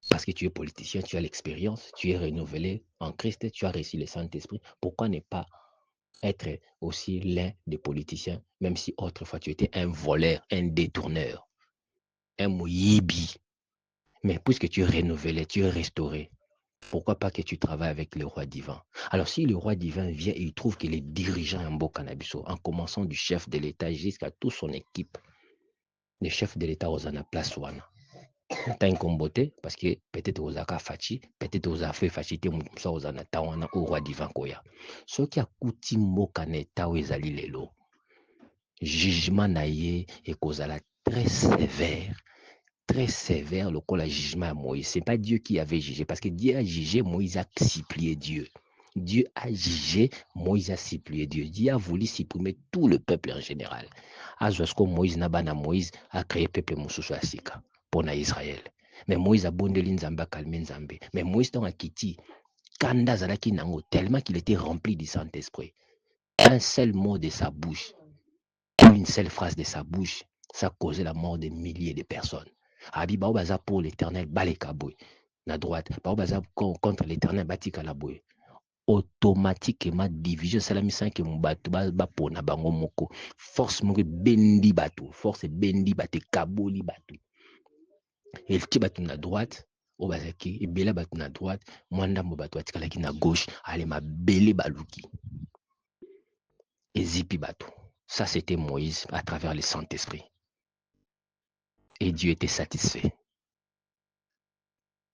S1: Parce que tu es politicien, tu as l'expérience, tu es renouvelé en Christ, tu as reçu le Saint-Esprit. Pourquoi ne pas être aussi l'un des politiciens, même si autrefois tu étais un voleur, un détourneur, un mouyibi. Mais puisque tu es renouvelé, tu es restauré, pourquoi pas que tu travailles avec le roi divin? Alors, si le roi divin vient et il trouve que les dirigeants en Bokanabiso, en commençant du chef de l'État jusqu'à toute son équipe, le chef de l'État aux place wana. T'as une comboté parce que peut-être aux aka fachi, peut-être aux affaires fachité, ça aux anatawana au roi divin koya. Ce qui a coûté mokaneta ou ezali lelo, jugement naïe et kozala très sévère le col à jugement à Moïse. Ce n'est pas Dieu qui avait jugé, parce que Dieu a jugé, Moïse a supplié Dieu. Dieu a jugé, Moïse a supplié Dieu. Dieu a voulu supprimer tout le peuple en général. Azosko Moïse Nabana Moïse a créé peuple Moussousou Asika pour Israël. Mais Moïse a bondeli Nzamba calmé Nzambe. Mais Moïse dans Akiti, Kanda Zalaki Nango, tellement qu'il était rempli du Saint-Esprit. Un seul mot de sa bouche, une seule phrase de sa bouche, ça causait la mort de milliers de personnes. Abi baobaza pour l'éternel, balekaboué. La droite, baobaza contre l'éternel, batika la boué. Automatiquement, division, c'est la mission que mon bateau, bapona bango moko. Force moko bendi bateau, force bendi bateau, kaboli bateau. Et le bateau na droite, obazaki, et bela bateau na droite, mwanda mo bateau atikalaki na gauche, allez ma bele baluki. Et zipi bateau. Ça, c'était Moïse à travers le Saint-Esprit. Et Dieu était satisfait.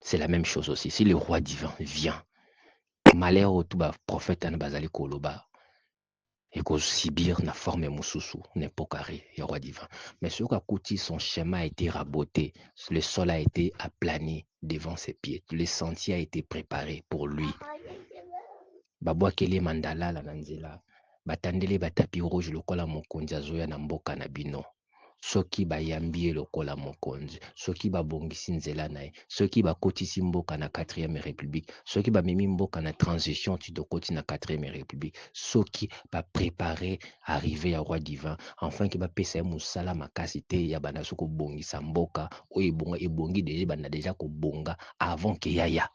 S1: C'est la même chose aussi. Si le roi divin vient, malheur au tout prophète an bazali koloba et qu'on subir na forme moussousou, n'importe carré, le roi divin. Mais ce qu'a coûté, son chemin a été raboté, le sol a été aplani devant ses pieds, le sentier a été préparé pour lui. Babwakele mandala la nanzela, batandele batapi rouge lokola mokonzi azoya na mboka na bino. Soki bayambi ye lokola mokonzi, soki babongisi nzela na ye, soki bakotisi mboka na 4e république, soki bamemi mboka na transition tidokoti na 4e république, soki baprépare arrivé ya roi divin, enfin ki bapesa ye mosala makasi te ya banda so kobongisa mboka oyo ebongi deja banda deja kobonga avant ke yaya.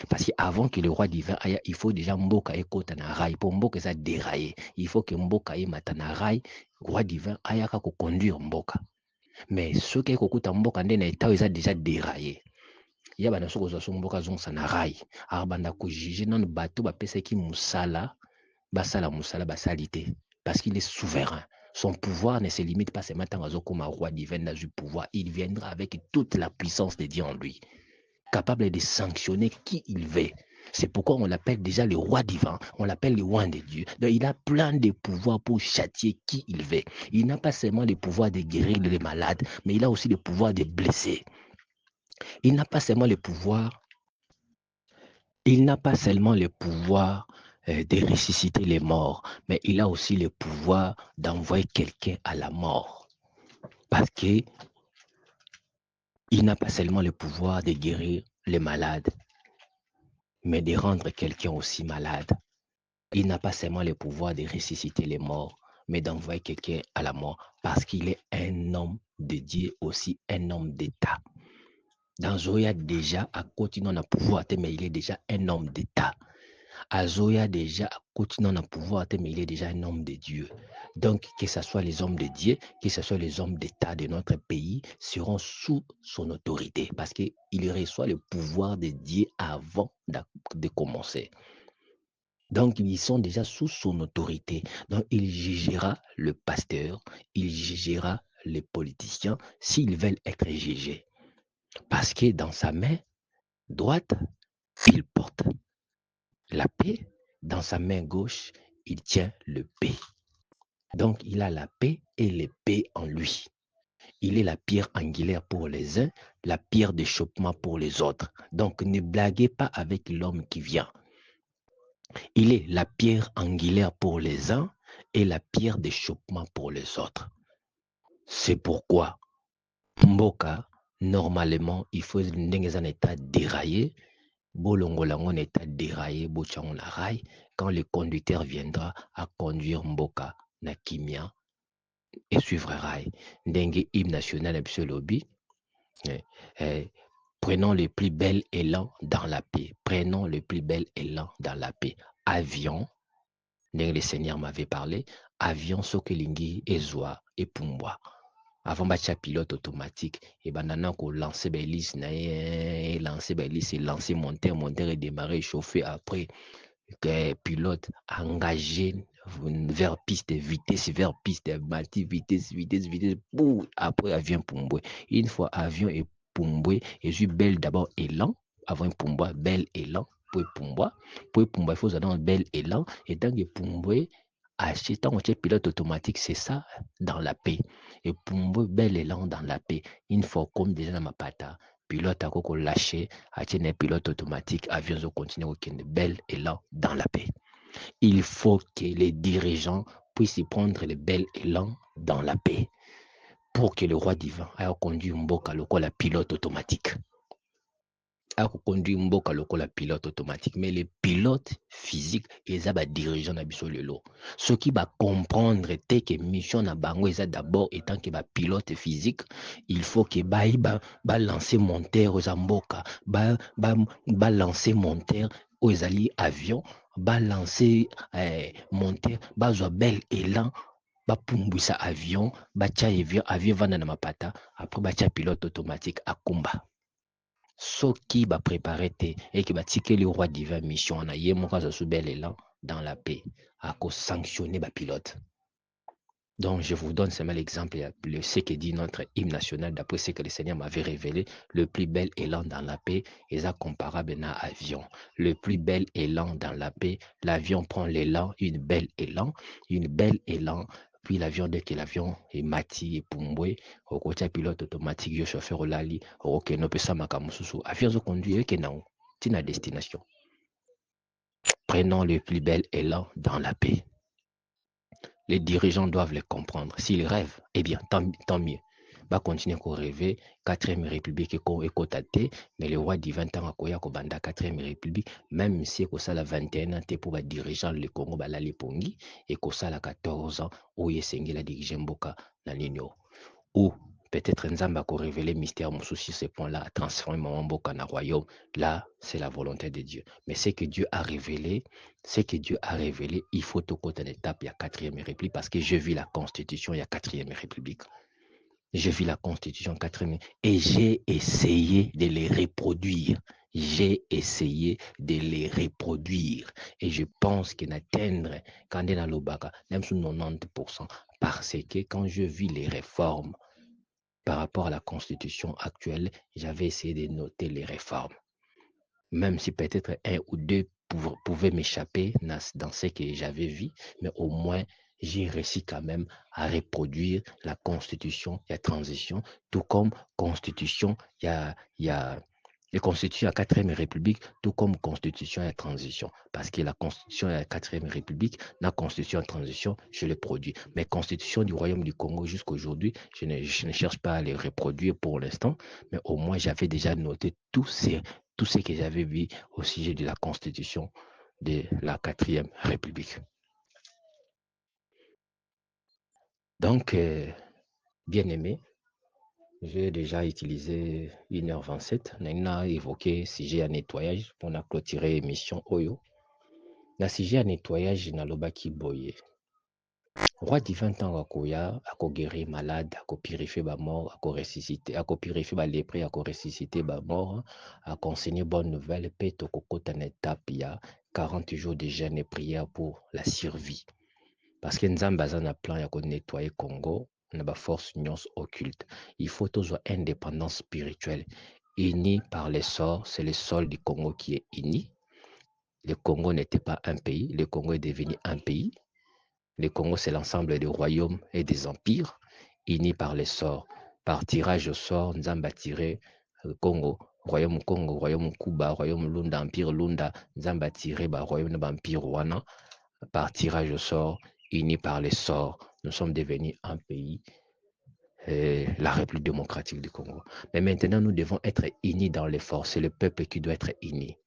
S1: Parce qu'avant que le roi divin aille, il faut déjà mboka ekota na rail. Pour mboka ça dérailler, il faut que mboka e matana rail, roi divin aille ka ko conduire mboka. Mais ce qui est kokuta mboka ndena état ça déjà déraillé. Il y a bana soko zo mboka zonsa na rail. Arbanda ko juger non bateau ba pesa ki musala, basala musala basalite parce qu'il est souverain. Son pouvoir ne se limite pas seulement comme un roi divin dans du pouvoir, il viendra avec toute la puissance de Dieu en lui, capable de sanctionner qui il veut. C'est pourquoi on l'appelle déjà le roi divin, on l'appelle le roi de Dieu. Donc il a plein de pouvoirs pour châtier qui il veut. Il n'a pas seulement le pouvoir de guérir les malades, mais il a aussi le pouvoir de blesser. Il n'a pas seulement le pouvoir, de ressusciter les morts, mais il a aussi le pouvoir d'envoyer quelqu'un à la mort. Parce que il n'a pas seulement le pouvoir de guérir les malades, mais de rendre quelqu'un aussi malade. Il n'a pas seulement le pouvoir de ressusciter les morts, mais d'envoyer quelqu'un à la mort, parce qu'il est un homme de Dieu, aussi un homme d'État. Dans Zoya déjà, à continuer à pouvoir, mais il est déjà un homme d'État. À Zoya déjà, à continuer à pouvoir, mais il est déjà un homme de Dieu. Donc, que ce soit les hommes de Dieu, que ce soit les hommes d'État de notre pays, seront sous son autorité, parce qu'il reçoit le pouvoir de Dieu avant de commencer. Donc, ils sont déjà sous son autorité. Donc, il jugera le pasteur, il jugera les politiciens s'ils veulent être jugés. Parce que dans sa main droite, il porte la paix. Dans sa main gauche, il tient le paix. Donc, il a la paix et l'épée en lui. Il est la pierre angulaire pour les uns, la pierre d'achoppement pour les autres. Donc, ne blaguez pas avec l'homme qui vient. Il est la pierre angulaire pour les uns et la pierre d'achoppement pour les autres. C'est pourquoi, Mboka, normalement, il faut un état déraillé. Bolongolango en état déraillé, bochango na rail, quand le conducteur viendra à conduire Mboka na kimia et suivre rail. Ndenge hymne national absolubi. Prenons le plus bel élan dans la paix. Prenons le plus bel élan dans la paix. Avion, Le Seigneur m'avait parlé, avion Sokelingi, Ezwa et Pumbwa. Avant de pilote automatique, et ben lancer l'hélice, lancer l'hélice, lancer monter et démarrer, chauffer après que pilote engagé vers piste de vitesse, vers piste de vitesse, après avion Pumbwe. Une fois avion et Pumbwe, et je belle d'abord élan, avant Pumbwa, bel élan, pour Pumbwa, il faut avoir un bel élan, et tant que Pumbwe, achetant un pilote automatique, c'est ça, dans la paix. Et Pumbwe, bel élan dans la paix. Une fois comme déjà dans ma pata, pilote à coco lâché, acheter un pilote automatique, avion continue au bel élan dans la paix. Il faut que les dirigeants puissent y prendre le bel élan dans la paix pour que le roi divin ait conduit Mboka lokola pilote automatique. A conduit Mboka lokola pilote automatique, mais les pilotes physiques, ils ont dirigeant na biso lelo. Ce qui va comprendre c'est que mission na bango est d'abord étant que ba pilote physique, il faut que ba lancer monteur aux Mboka, ba lancer monteur aux alliés avions, ba lancer monteur, ba zo bel élan, ba pumbwisa avion, ba tia avion vana na mapata, après ba tia pilote automatique à combat. Ce qui va préparer et qui va tirer le roi divin mission en aïe mon cas sous bel élan dans la paix à cause sanctionner ma pilote. Donc je vous donne seulement l'exemple, ce que dit notre hymne national d'après ce que le Seigneur m'avait révélé, le plus bel élan dans la paix est comparable à avion. Le plus bel élan dans la paix, l'avion prend l'élan, une belle élan, puis l'avion, dès que l'avion est mati et pumbwe, au côté pilote automatique, le chauffeur au lali, ok, no pesa makamususu, avion se conduit que non, tina destination. Prenons le plus bel élan dans la paix. Les dirigeants doivent les comprendre. S'ils rêvent, eh bien, tant mieux. Va continuer à rêver, 4e République est cotatée, mais le roi dit 20 ans à Koya Kobanda 4e République, même si ça la 21 ans, pour les dirigeants le Congo, la Lipongi, et ça la 14 ans, où il est la dirigeant Mboka dans l'Union. Ou peut-être Nzamba a révélé mystère sur ces points-là, transformer mon Mboka dans royaume. Là, c'est la volonté de Dieu. Mais ce que Dieu a révélé, il faut tout côté d'étape, il y a 4e République, parce que je vis la Constitution, il y a 4e République. Je vis la Constitution 4e et j'ai essayé de les reproduire. Et je pense que n'atteindre quand on est dans l'Obaka, même sous 90%, parce que quand je vis les réformes par rapport à la Constitution actuelle, j'avais essayé de noter les réformes. Même si peut-être un ou deux pouvaient m'échapper dans ce que j'avais vu, mais au moins, j'ai réussi quand même à reproduire la Constitution, il y a transition, tout comme Constitution, il y a la Constitution à 4e République, tout comme Constitution et transition. Parce que la Constitution à 4e République, la Constitution en transition, je l'ai produit. Mais Constitution du Royaume du Congo jusqu'à aujourd'hui, je ne cherche pas à les reproduire pour l'instant, mais au moins j'avais déjà noté tout ce que j'avais vu au sujet de la Constitution de la 4e République. Donc, bien aimé, j'ai déjà utilisé 1h27. On a évoqué sujet à nettoyage pour clôturer l'émission Oyo. La sujet à nettoyage na lobaki boye. Roi divin tant akoya, ako guérir malade, ako purifier ba mort, ako ressusciter, ako purifier ba lépreux, ako ressusciter ba mort, ako enseigner bonne nouvelle, pe to kokota na étape ya 40 jours de jeûne et prière pour la survie. Parce que Nzamba a plan ya ko nettoyer Congo, na ba force union occulte. Il faut toujours indépendance spirituelle. Uni par les sorts, c'est le sol du Congo qui est uni. Le Congo n'était pas un pays, le Congo est devenu un pays. Le Congo, c'est l'ensemble des royaumes et des empires, unis par les sorts. Par tirage au sort, Nzamba tiré Congo, royaume Kuba, royaume Lunda, empire Lunda, Nzamba tiré royaume empire Rwanda. Par tirage au sort, unis par les sorts, nous sommes devenus un pays, la République démocratique du Congo. Mais maintenant, nous devons être unis dans l'effort. C'est le peuple qui doit être uni.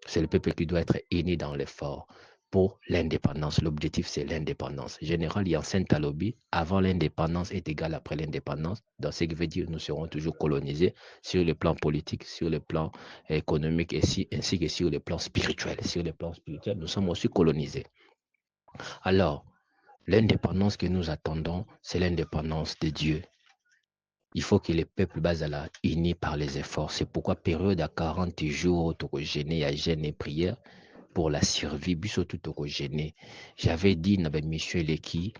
S1: C'est le peuple qui doit être uni dans l'effort pour l'indépendance. L'objectif, c'est l'indépendance. Général Yansen Talobi, avant l'indépendance est égal après l'indépendance. Dans ce qui veut dire que nous serons toujours colonisés sur le plan politique, sur le plan économique, ainsi que sur le plan spirituel. Sur le plan spirituel, nous sommes aussi colonisés. Alors, l'indépendance que nous attendons, c'est l'indépendance de Dieu. Il faut que les peuples basent unis par les efforts. C'est pourquoi période à 40 jours, gêner à gêne et prière pour la survie, biso tout gêner. J'avais dit na mission eleki,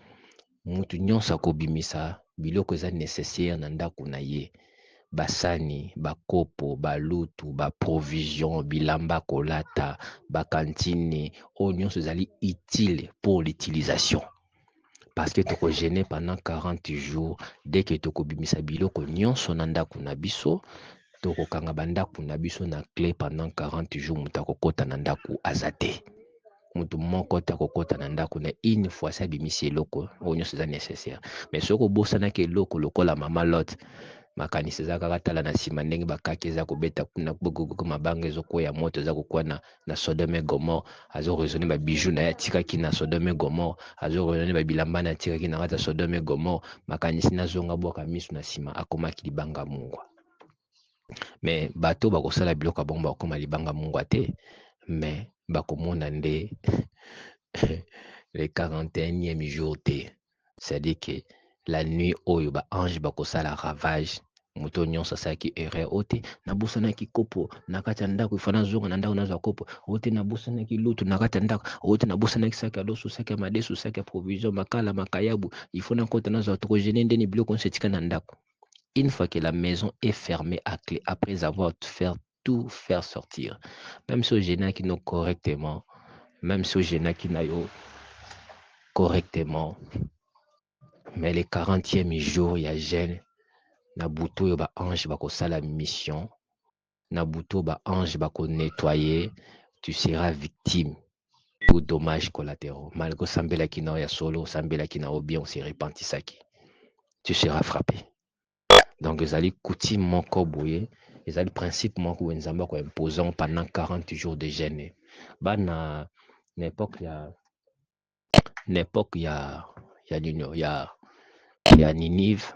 S1: mutu nyonso akobimisa biloko eza nécessaire na ndako na ye. Basani, bakopo, balutu, baprovision, bilamba kolata, bakantine, oyo nyonso ezali utile pour l'utilisation. Parce que toko gêner pendant 40 jours, dès que toko bimisa biloko nyonso na ndako na biso, toko kanga bandako na biso na clé pendant 40 jours, mutako kota na ndako azate. Mutu moko tako kota na ndako na une fois ça bimisi eloko, oyo nyonso eza nécessaire. Mais soko bosana ke eloko lokola mama Lot, makanisi eza kaka tala na nsima ndenge bakaki eza kobeta kuna bokoko mabanga ezokwea moto eza kokwa na Sodome et Gomorre, azoraisonne babiju na ye atikaki na Sodome et Gomorre, azoraisonne babilamba na atikaki na kati ya Sodome et Gomorre, makanisi nazonga bwaka misu na nsima akomaki libanga mungwa. Mais bato bakosala biloko ya bongo bakoma libanga mungwa te, mais bakomona nde le 41e jour te. C'est-à-dire que la nuit oyo ba ange bakosala ravage, moto nyonso asalaki erreur ote nabusanaki kopo na kati ya ndako ifana nazonga na ndako nazwa kopo ote nabusanaki lutu na kati ya ndako ote nabusanaki saki ya loso saki ya madesu saki ya provision makala makayabu ifana kota nazwa toko gêner ndeni biloko nyonso etika na ndako. Une fois que la maison est fermée à clé, après avoir tout faire sortir, même si au gêner qui nous correctement, même si au gêner qui n'a yo correctement, mais le 40e jour il y a gêne. Na buto yo ba ange bako sala mission, na buto ba ange bako nettoyer, tu seras victime ou dommages collatéraux. Malgré sambela ki na ya solo, sambela ki na bien on se repentisaki. Tu seras frappé. Donc ezali coutume moko boye, ezali principe moko wenzamba ko imposant pendant 40 jours de jeûne. Ba na époque ya Ninive.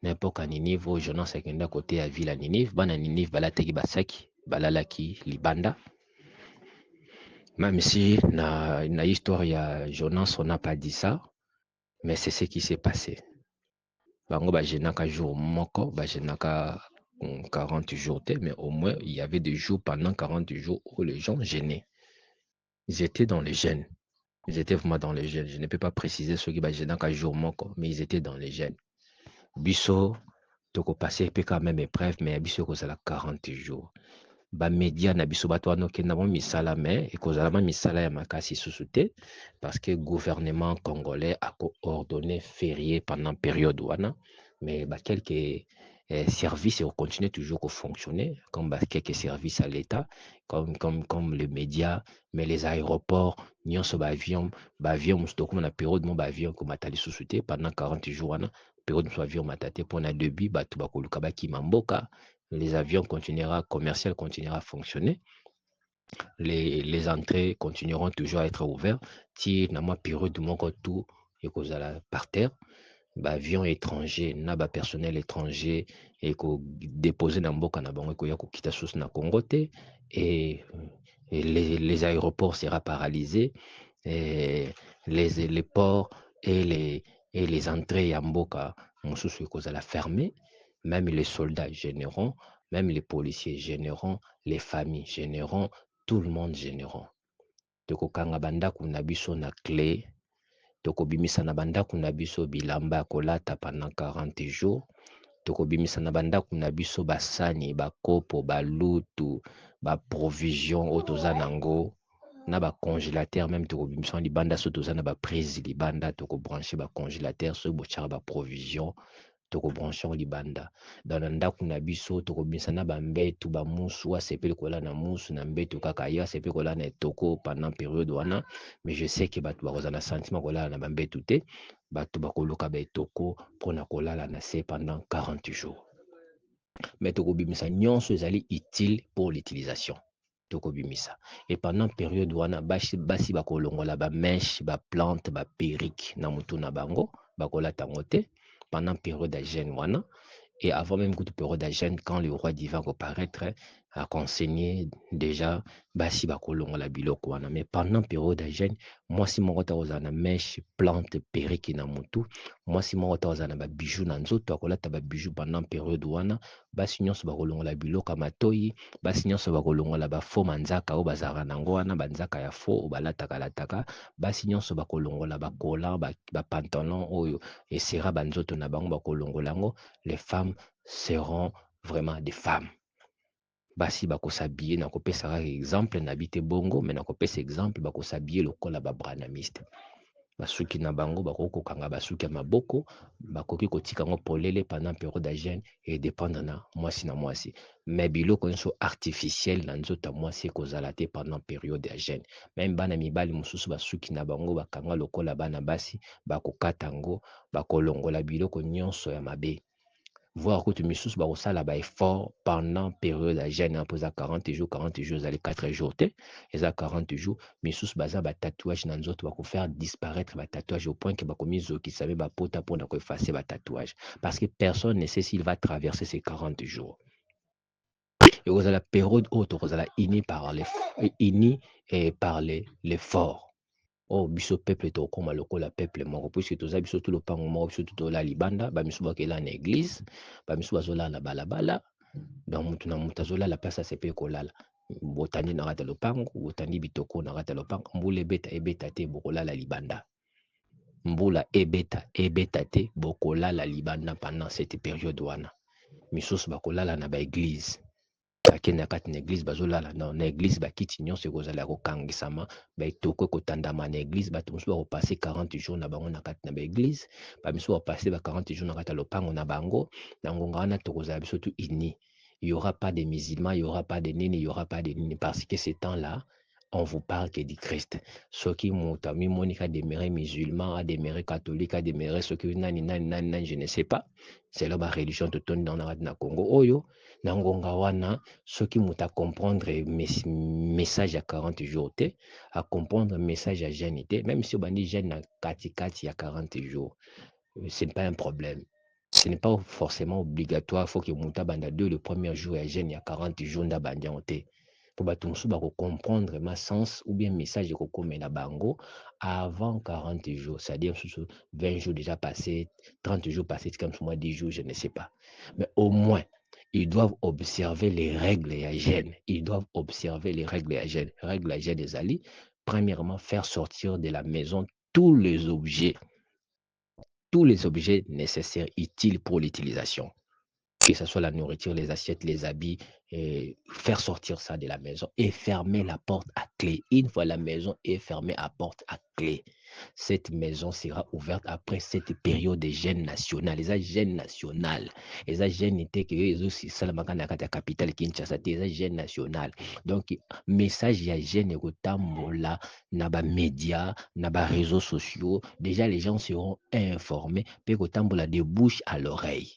S1: N'importe à Ninive, au Jonas Sekenda côté à ville à Ninive, bana Ninive balateki basaki, balalaki libanda. Même si na histoire ya Jonas on n'a pas dit ça, mais c'est ce qui s'est passé. Bango ba jenaka jour moko, ba jenaka 40 jours, mais au moins il y avait des jours pendant 40 jours où les gens gênaient. Ils étaient dans les gènes. Ils étaient vraiment dans les gènes. Je ne peux pas préciser ceux qui ba jenaka jour moko, mais ils étaient dans les gènes. Biso toko passer quand même épreuve, mais biso kozala 40 jours. Ba média na biso bato wana okenda mo misala mais ekozala ma misala ya makasi susu te parce que gouvernement congolais a coordonné férié pendant période wana, mais ba quelques services continuent toujours à fonctionner comme quelques services à l'État comme les médias, mais les aéroports nyonso ba avion musto comme na période mo ba avion ko matali susu te pendant 40 jours wana période so avion matate pona début bato bakoluka bakima mboka. Les avions commerciaux continuera à fonctionner. Les entrées continueront toujours à être ouvertes. Si na moi période de mon tout et cause par terre, avion étranger, na personnel étranger et ko déposer dans mboka na bango ko ya ko kita sous na Congo te et les aéroports sera paralysés et les ports et les entrées à mboka mosusu cause la fermée. Même les soldats généraux, même les policiers généraux, les familles généraux, tout le monde généraux. Toko kanga bandaku na biso na clé, toko bimisa na bandaku na biso bilamba kolata pendant 40 jours, toko bimisa na bandaku na biso basani, bakopo, balutu, ba provision otoza nango, na ba congélateur même toko bimisa libanda so toza na ba prise libanda toko brancher ba congélateur so bochara ba provision. Toko branchon libanda dans le ndako na biso toko bisa na bambetu ba musu asepeli kola na musu na mbetu kaka ya asepeli kola na etoko pendant période wana, mais je sais que batu bakoza na sentiment kola na bambetu te batu bakoluka ba etoko pona kolala na se pendant 40 jours. Mais toko bimisa nyonso ezali utile pour l'utilisation. Toko bimisa et pendant période wana basi bakolongola ba mèche ba plante ba perruque na mutu na bango bakola tango te pendant période de jeûne wana et avant même que période de jeûne quand le roi divin va paraître akonseigner déjà basi bakolongola biloko wana. Mais pendant période ya jeûne, mwasi moko ta kozala na mèche plante periki na motu, mwasi moko ta kozala na babiju na nzoto akolata babiju pendant période wana. Basi nyonso bakolongola biloko ya matoyi, basi nyonso bakolongola bafo manzaka oyo bazalaka nango wana, banzaka ya fo oyo balataka, basi nyonso bakolongola bakola bapantalon oyo esera banzoto na bango bakolongola yango. Les femmes seront vraiment des femmes. Basi bakosabie na kopesa kaka exemple na bite bongo, mais na kopesa exemple bakosabie lokola babranamiste. Basuki na bango bakoki kokanga basuki ya maboko, bakoki kotika yango polele pendant période ya jeûne et dépendre na mwasi. Mais biloko nyonso artificiel na nzoto ya mwasi ekozala te pendant période ya jeûne. Même bana mibali mosusu basuki na bango bakanga lokola bana basi, bakokata yango, bakolongola biloko nyonso ya mabe. Voir que misusu bakosala ba effort pendant période ya jeûne pour 40 jours ezali 4 jours te, eza 40 jours. Misusu baza ba tatouage na nzoto bakofaire disparaître ba tatouage au point que bakomizokisa be bapota mpona koeffacer ba tatouage, parce que personne ne sait s'il va traverser ces 40 jours. Ekozala période oyo tokozala uni par l'effort. Oh, biso peuple tokoma lokola peuple moko, puisque toza biso tout lopango moko, biso tozola libanda, bamisu bakela na église, bamisu bazola na balabala, donc mutu na mutu azolala place asepe kolala. Botandi na kati ya lopango, botandi bitoko na kati ya lopango, mbula ebeta te bokolala libanda. Mbula ebeta te bokolala libanda pendant cette période wana. Misusu bakolala na ba église. Bakende na kati na église bazolala na église, bakiti nyonso ekozala kokangisama, baetoko kotandama na église, bato mosusu bakopase 40 jours na bango na kati na baéglise, bamisu bakopase ba 40 jours na kati ya lopango na bango. Na ngonga wana tokozala biso tu uni. Il y aura pas de musulmans, il y aura pas de nini, il y aura pas de nini, parce que ce temps-là, on vous parle que du Christ. Ceux qui m'ont moni a demeuré musulman, a demeuré catholique, a demeuré ceux qui nani, je ne sais pas. C'est là ma religion tout dans na Congo. Oyo, na ngonga wana, ceux qui m'ont à comprendre message à 40 jours, à comprendre message à jeûne, même si on dit jeûne à 4 il y a 40 jours, ce n'est pas un problème. Ce n'est pas forcément obligatoire. Il faut que Mouta Banda 2, le premier jour, il y a 40 jours d'abandianté. Pour que comprendre ma sens ou bien message que na bango avant 40 jours. C'est-à-dire 20 jours déjà passés, 30 jours passés, comme moi 10 jours, je ne sais pas. Mais au moins, ils doivent observer les règles et la gêne. Ils doivent observer les règles et la gêne. Règles et la gêne des alliés. Premièrement, faire sortir de la maison tous les objets nécessaires, utiles pour l'utilisation. Que ce soit la nourriture, les assiettes, les habits, et faire sortir ça de la maison et fermer la porte à clé. Une fois la maison est fermée à porte à clé, cette maison sera ouverte après cette période de jeûne national. Les jeûne national. Les jeûne était que les aussi salamaka na kata capitale Kinshasa, les jeûne national. Donc message ya jeûne ekotambola na ba médias, na ba réseaux sociaux. Déjà les gens seront informés, pe kotambola de bouche à l'oreille.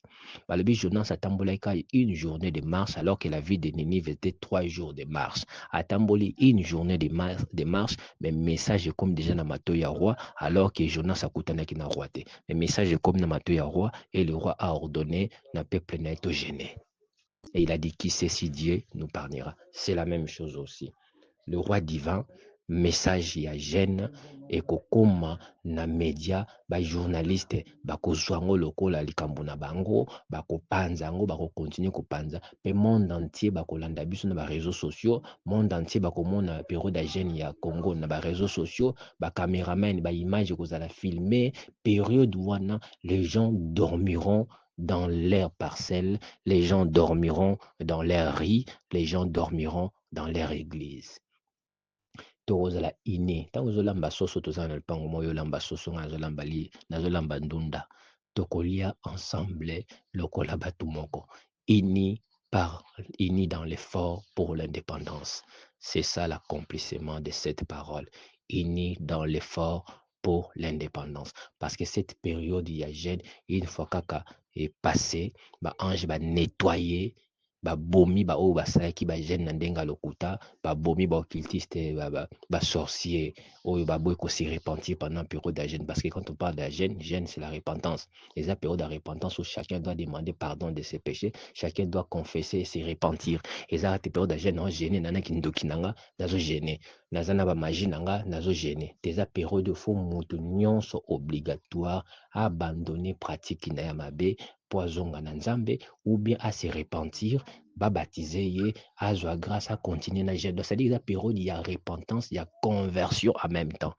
S1: Le Jonas a tambolé une journée de marche alors que la vie de Ninive était 3 jours de marche. A tambolé une journée de marche, mais message comme déjà na Matoya roi alors que Jonas a koutanaki na roi. Mais message comme na Matoya roi et le roi a ordonné na peuple n'a été gêné. Et il a dit qui sait si Dieu nous parlera. C'est la même chose aussi. Le roi divin, message ya gêne et kokoma na média ba journaliste bakozwango lokola likambo na bango bakopanza yango bakokontinue kopanza pe monde entier bakolanda biso na ba réseaux sociaux, monde entier bakomona période ya gêne ya Congo na ba réseaux sociaux, ba caméraman ba image kozala filmer période wana les gens dormiront dans leurs parcelles, les gens dormiront dans leurs riz, les gens dormiront dans leur église. Tokozala ine ntango ozolamba soso tozala na lupango moko yolamba soso nga nazolamba ndunda tokolia ensemble lokola bato moko ini dans l'effort pour l'indépendance. C'est ça l'accomplissement de cette parole, unis dans l'effort pour l'indépendance, parce que cette période il y a jeûne une fois kaka est passée, ba ange va nettoyer babomi oyo basalaki bagene na ndenge lokuta, babomi occultiste, sorcier oyo baboyi se repentir pendant période de jeûne, parce que quand on parle de jeûne c'est la repentance. Et la période de repentance où chacun doit demander pardon de ses péchés, chacun doit confesser et se repentir. Et ça période de jeûne non gêné nana kindoki nanga nazo gêné nazana ba magie nanga nazo gêné. Des période de faux mutu nyonso obligatoire abandonner pratique na ya mabe poisonga na nzambe ou bien à se repentir, baptiser ye, azwa grâce à continuer na jeûne. C'est-à-dire la période il y a repentance, il y a conversion en même temps.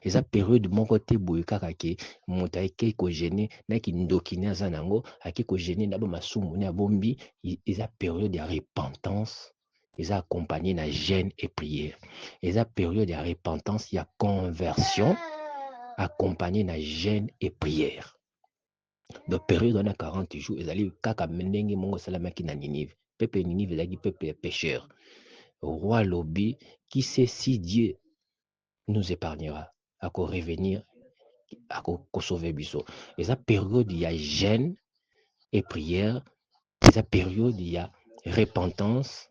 S1: Et ça période de mon côté boyka kake muta eke ko gêner na ki ndokine azanango ake ko gêner na ba masumu na bombi, et ça période de repentance. Ils ont accompagné la jeûne et prière. Ils ont période de repentance, il y a conversion accompagné la jeûne et prière. De période on a 40 jours, ils allaient kaka menenge mongo salamaki na Ninive. Peuple Ninive ezalaki peuple pécheur. Roi Lobi, qui sait si Dieu nous épargnera, à revenir, à sauver biso. Et ça période il y a jeûne et prière. Et ça période il y a repentance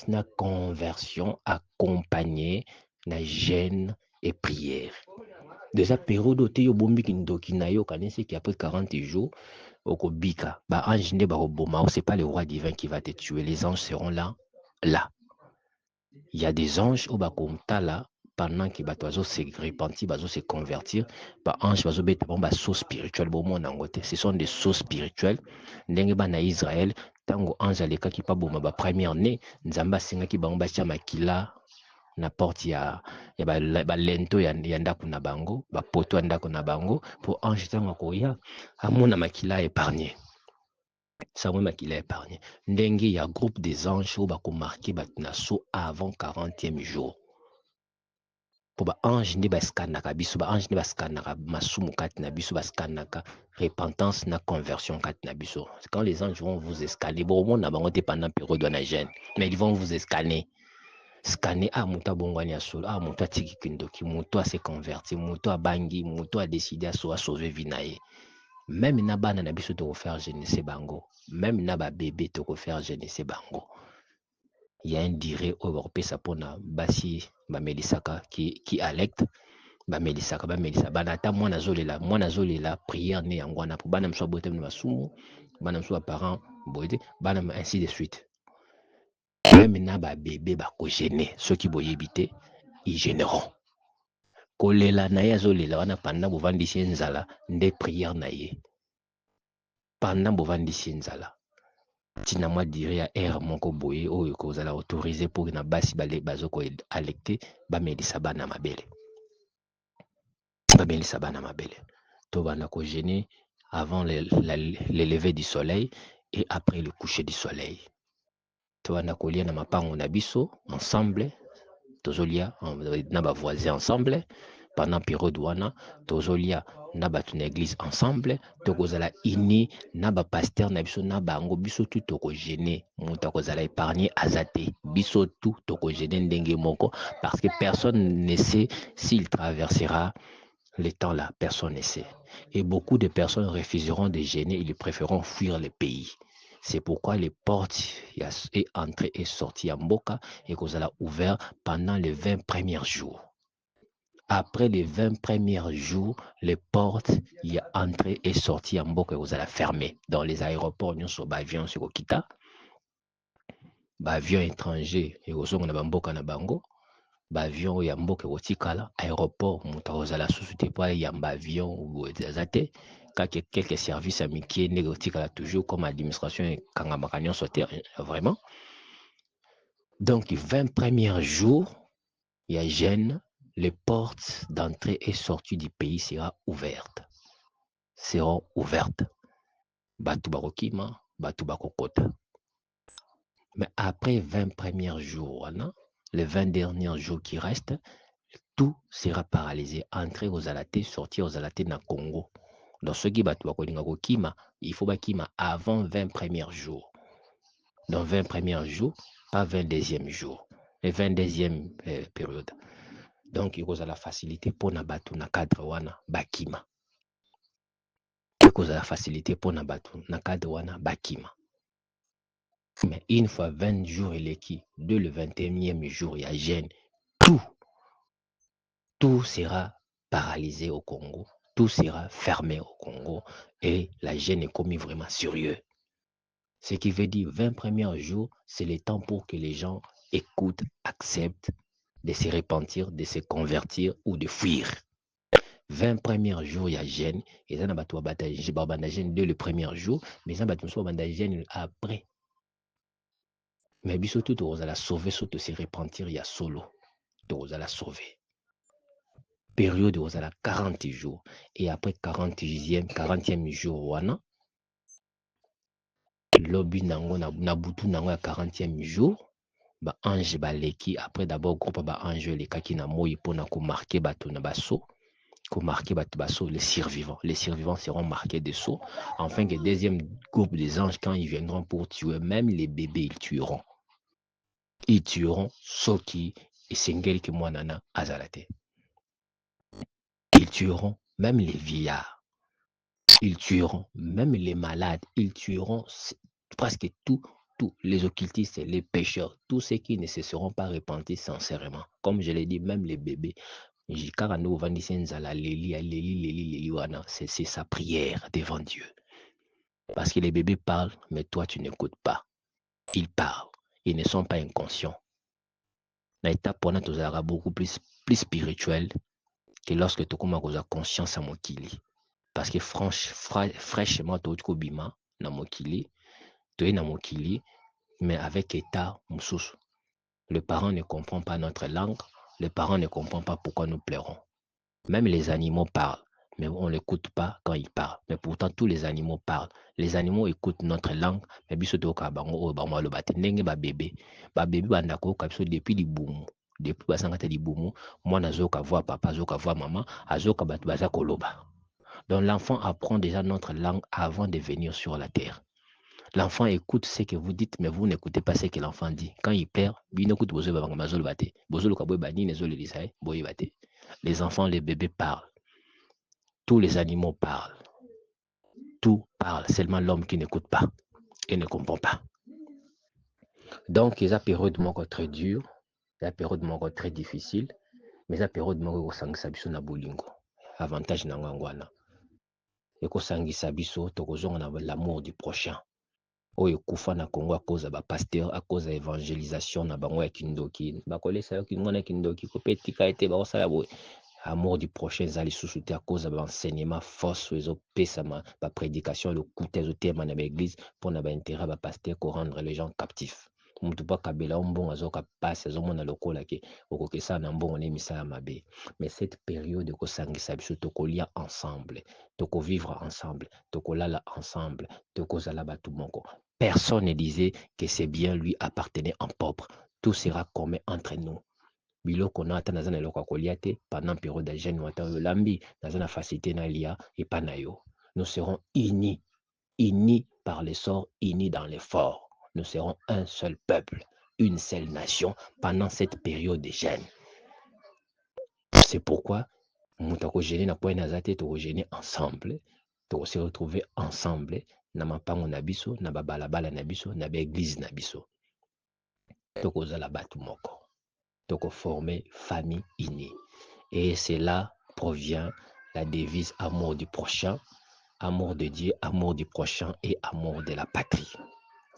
S1: na conversion accompagnée na jeûne et prière. Déjà période où tu bombi kindoki na yo kanisi qui après 40 jours okobika ba ange ne ba roboma, c'est pas le roi divin qui va te tuer, les anges seront là. Il y a des anges au bakomta là pendant que bato se repentir, bazo se convertir, ba ange bazo bete bon ba sauts spirituels bon mon angote, ce sont des sauts spirituels ndenge ba na Israël tango ange aleka ki pa boma ba première né nzamba singa ki bango ba tia makila na porte ya ba lento ya ndako na bango, ba poto ya ndako na bango pour ange tango koya amona makila épargné. Ça m'a makila épargné. Ndenge il y a groupe des anges où bako marqué batnaso avant 40e jour. Pour ba ange ne ba scanaka biso, ba ange ne ba scanaka masumu kat na biso, ba scanaka repentance na conversion kat na biso. Quand les anges vont vous scanner, bon on a bango te pendant période de jeûne, mais ils vont vous scanner. Scanner muta bongwani ya solo, muta tiki kindoki, muta se converti, muta bangi, muta décidé à sauver vinaye. Même na bana na biso to faire jeûner bango, même na ba bébé to faire jeûner bango. Il y a un diré au européen pona basi ba melisaka qui alect ba melisaka bana ta mwana zolela prière ne yangwana pour bana mso bote na masumu, bana mso parents bote, bana ainsi de suite. Même na ba bébé ba ko gêner, ceux qui boyebité ils gêneront. Kolela na ya zolela wana pendant bovandisi nzala nde prière na ye. Pendant bovandisi nzala tina moi dire ya air moko boye oyo kozala autorisé pour na basi bale bazoko alecter ba melisa bana mabele. Ba melisa bana mabele. To bana ko gêner avant le lever du soleil et après le coucher du soleil. To bana ko lia na mapango na biso ensemble. Tozolia na ba voisins ensemble pendant période wana tozolia na batu na église ensemble tokozala ini na ba pasteur na biso na bango biso tout toko gêner muta kozala épargné azate biso tout toko gêner ndenge moko parce que personne ne sait s'il traversera le temps là, personne ne sait, et beaucoup de personnes refuseront de gêner, ils préféreront fuir le pays. C'est pourquoi les portes et entrée et sortie à Mboka et qu'on a ouvert pendant les 20 premiers jours. Après les 20 premiers jours, les portes y a entrée et sortie à Mboka et qu'on a fermé. Dans les aéroports, nous sommes avions sur Okita, avions étrangers et aux on a Mboka na bango, avion ya Mboka Otikala, aéroport, Moutaozala sous-souté pas yamba avion ou des quelques services amitiés négotiés toujours comme administration et Kangamakanion sauté vraiment. Donc, les 20 premiers jours, il y a jeûne, les portes d'entrée et sortie du pays seront ouvertes. Batu barokima, batu bakokota. Mais après 20 premiers jours, les 20 derniers jours qui restent, tout sera paralysé. Entrer aux alatés, sortir aux alatés na Congo. Dans ce qui batu bakolinga kokima, il faut bakima avant 20 premiers jours. Dans 20 premiers jours, pas 22e jour. Les 22e période. Donc, il y a la facilité pour nabatu na cadre wana bakima. Il y a la facilité pour nabatu na cadre wana bakima. Mais une fois 20 jours et l'équipe, dès le 21e jour, il y a gêne. Tout sera paralysé au Congo. Tout sera fermé au Congo. Et la gêne est commis vraiment sérieux. Ce qui veut dire 20 premiers jours, c'est le temps pour que les gens écoutent, acceptent de se repentir, de se convertir ou de fuir. 20 premiers jours, il y a gêne. Et ça, il gêne dès le premier jour, mais ça, il y a gêne après. Mais surtout, tu vas la sauver, surtout se repentir, il y a solo. Tu vas la sauver. Période où la 40 jours. Et après 40e jour, wana, lobby nango na butu nango ya 40e jour, ba ange baleki après d'abord groupe ba ange lekaki na moi pona ko marquer bato na baso, ko marquer bato baso les survivants seront marqués de sceaux afin que deuxième groupe des anges quand ils viendront pour tuer même les bébés ils tueront ceux qui et sengeli que moi nana azalate. Ils tueront même les vieillards. Ils tueront même les malades. Ils tueront presque tous les occultistes, les pécheurs, tous ceux qui ne se seront pas repentis sincèrement. Comme je l'ai dit, même les bébés. C'est sa prière devant Dieu. Parce que les bébés parlent, mais toi, tu n'écoutes pas. Ils parlent. Ils ne sont pas inconscients. La étape pour nous sera beaucoup plus spirituelle que lorsque tu commences à conscience à Mokili. Parce que fraîchement, tu as bima na Mokili, tu es na Mokili, mais avec état moussous. Le parent ne comprend pas notre langue, le parent ne comprend pas pourquoi nous pleurons. Même les animaux parlent, mais on ne l'écoute pas quand ils parlent. Mais pourtant, tous les animaux parlent. Les animaux écoutent notre langue, mais biso to ka bango o bango lo bate ndenge ba bébé. Ba bébé banda ko ka biso depuis libumu. Depuis basangata libumu, moi nazoka voir papa, zoka voir maman, azoka batu baza koloba. Donc l'enfant apprend déjà notre langue avant de venir sur la terre. L'enfant écoute ce que vous dites, mais vous n'écoutez pas ce que l'enfant dit. Quand il perd, les enfants, les bébés parlent. Tous les animaux parlent. Tout parle. Seulement l'homme qui n'écoute pas et ne comprend pas. Donc, il y a une période très dure, il y a une période très difficile, mais il y a une période qui na bolingo. Avantage na ngwana. Et ko sangisa biso tokozonga na l'amour du prochain. Oyo kufa na Congo à cause ba pasteur, à cause de l'évangélisation na bango ya kindoki. Bakolesa yo kimona kindoki ko petika ete ba osala boy. Amour du prochain zali sous à cause de l'enseignement force ezo pesama ba prédication le coûté ezo tema na l'église pour na ba intérêt ba pasteur ko rendre les gens captifs. Mutu pa kabela mbongo azoka passe azomona lokola ke okokesa na mbongo ne misala mabe. Mais cette période ko sangisa biso tokolia ensemble, toko vivre ensemble, tokolala ensemble, tokozala batu moko. Personne ne disait que ces biens lui appartenaient en propre. Tout sera commun entre nous. Biloko na ata naza na eloko kolia te pendant période de jeûne wata lambi naza na facilité na lia et pas na yo. Nous serons unis par le sort, unis dans l'effort. Nous serons un seul peuple, une seule nation pendant cette période de jeûne. C'est pourquoi nous avons gêné na point nazate to gêner ensemble, to se retrouver ensemble na mapango na biso, na babalabala na biso, na église na biso. To kozala batu moko. Donc former famille unie. Et cela provient la devise amour du prochain, amour de Dieu, amour du prochain et amour de la patrie.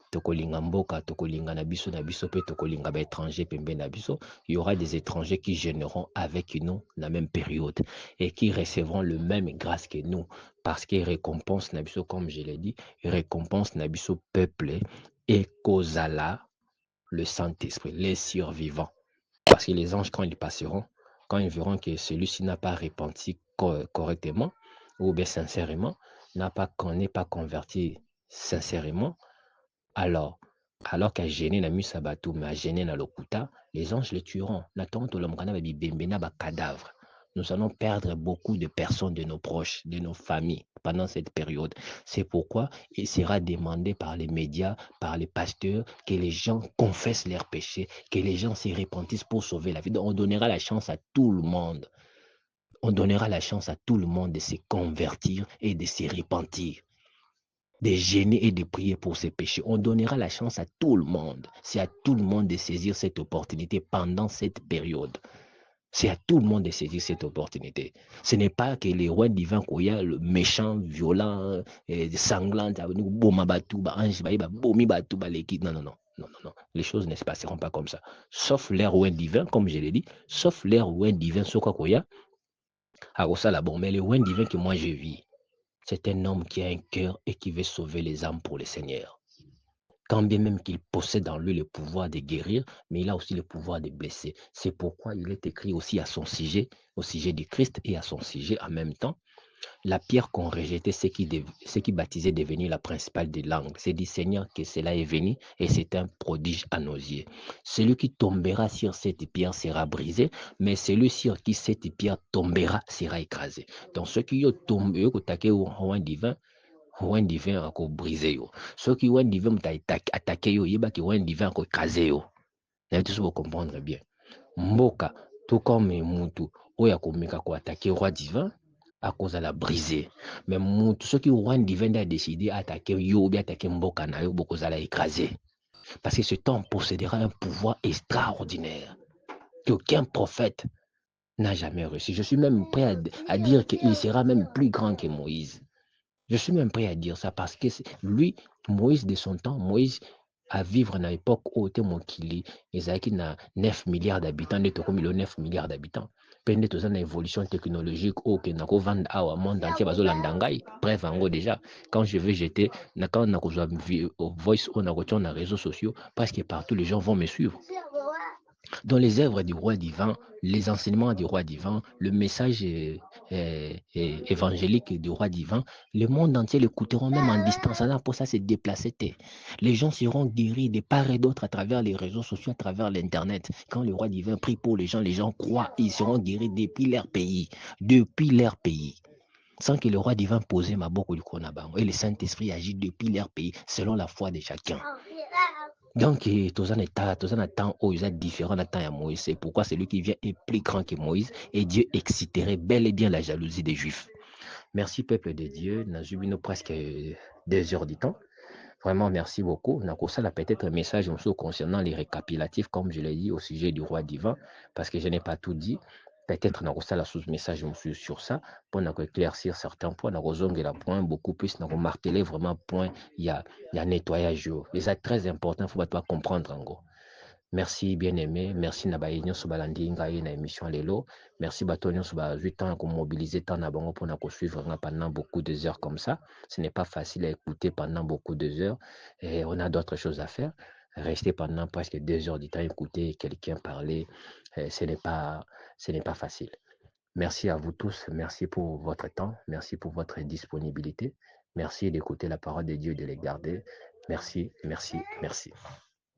S1: Tokolinga mboka, tokolinga na biso pe tokolinga ba étranger pembe na biso. Il y aura des étrangers qui gêneront avec nous la même période et qui recevront le même grâce que nous parce qu'ils récompensent na biso comme je l'ai dit, ils récompensent na biso peuple et kozala le Saint-Esprit, les survivants. Parce que les anges, quand ils passeront, quand ils verront que celui-ci n'a pas repenti correctement ou bien sincèrement, n'est pas converti sincèrement, alors qu'à gêner na musabatu, mais à gêner na lokuta, les anges les tueront. Cadavre. Nous allons perdre beaucoup de personnes de nos proches, de nos familles pendant cette période. C'est pourquoi il sera demandé par les médias, par les pasteurs, que les gens confessent leurs péchés, que les gens se repentissent pour sauver la vie. Donc on donnera la chance à tout le monde. On donnera la chance à tout le monde de se convertir et de se repentir. de jeûner et de prier pour ses péchés. On donnera la chance à tout le monde. C'est à tout le monde de saisir cette opportunité pendant cette période. C'est à tout le monde de saisir cette opportunité. Ce n'est pas que les rois divins, le méchant, violent, sanglant, non, non, non. Non, non, non. Les choses ne se passeront pas comme ça. Sauf l'air roi divin, comme je l'ai dit, sauf l'air roi divin, Sokakoya, Arosala, bon, mais le roi divin que moi je vis, c'est un homme qui a un cœur et qui veut sauver les âmes pour le Seigneur. Quand bien même qu'il possède en lui le pouvoir de guérir, mais il a aussi le pouvoir de blesser. C'est pourquoi il est écrit aussi à son sujet, au sujet du Christ et à son sujet en même temps. La pierre qu'on rejetait, ce qui baptisait devenir la principale des langues. C'est dit, Seigneur, que cela est venu et c'est un prodige à nos yeux. Celui qui tombera sur cette pierre sera brisé, mais celui sur qui cette pierre tombera sera écrasé. Donc, ceux qui ont tombé, au roi divin, roi divin a brisé yo. Ceux qui roi divin ont attaqué yo, il y roi divin a écrasé yo. Vous devez comprendre bien. Mboka, tout comme Moutou, oya komeka ko attaquer roi divin, à cause de la briser. Mais Moutou, ceux qui roi divin a décidé d'attaquer yo, ou bien attaquer Mboka na yo, beaucoup la écraser. Parce que cet homme possédera un pouvoir extraordinaire qu'aucun prophète n'a jamais reçu. Je suis même prêt à dire qu'il sera même plus grand que Moïse. Je suis même prêt à dire ça parce que lui, Moïse de son temps, Moïse à vivre à l'époque où il Mokili, Ezaki na 9 milliards d'habitants, de comme 9 milliards d'habitants. Pendant toute une évolution technologique, au que nako vendre à monde entier, bazo landangai. Bref, en gros déjà, quand je vais jeter, quand on a voice, on a les réseaux sociaux, presque partout les gens vont me suivre. Dans les œuvres du roi divin, les enseignements du roi divin, le message évangélique du roi divin, le monde entier l'écouteront même en distance. Pour ça, c'est déplacé. Les gens seront guéris de part et d'autre à travers les réseaux sociaux, à travers l'Internet. Quand le roi divin prie pour les gens croient, ils seront guéris depuis leur pays. Depuis leur pays. Sans que le roi divin pose ma boque du Konabango. Et le Saint-Esprit agit depuis leur pays, selon la foi de chacun. Donc, tous en temps où ils sont différents de temps à Moïse. C'est pourquoi celui qui vient est plus grand que Moïse et Dieu exciterait bel et bien la jalousie des Juifs. Merci, peuple de Dieu. Nous avons presque 2 heures du temps. Vraiment, merci beaucoup. Nous avons peut-être un message concernant les récapitulatifs, comme je l'ai dit, au sujet du roi divin, parce que je n'ai pas tout dit. Peut-être nous avons sous-message sur ça, pour éclaircir certains points, nous avons point beaucoup plus, nous avons martelé vraiment point, il y a nettoyage. C'est très important, il ne faut pas comprendre en gros. Merci bien-aimé, merci Nabaye Nyoso Balandi Ngai na émission Lelo. Merci Batonio Soba 8 ans pour mobiliser tant na bango pour suivre pendant beaucoup de heures comme ça. Ce n'est pas facile à écouter pendant beaucoup de heures et on a d'autres choses à faire. Rester pendant presque 2 heures du temps écouter quelqu'un parler, ce n'est pas facile. Merci à vous tous, merci pour votre temps, merci pour votre disponibilité. Merci d'écouter la parole de Dieu et de les garder. Merci, merci, merci.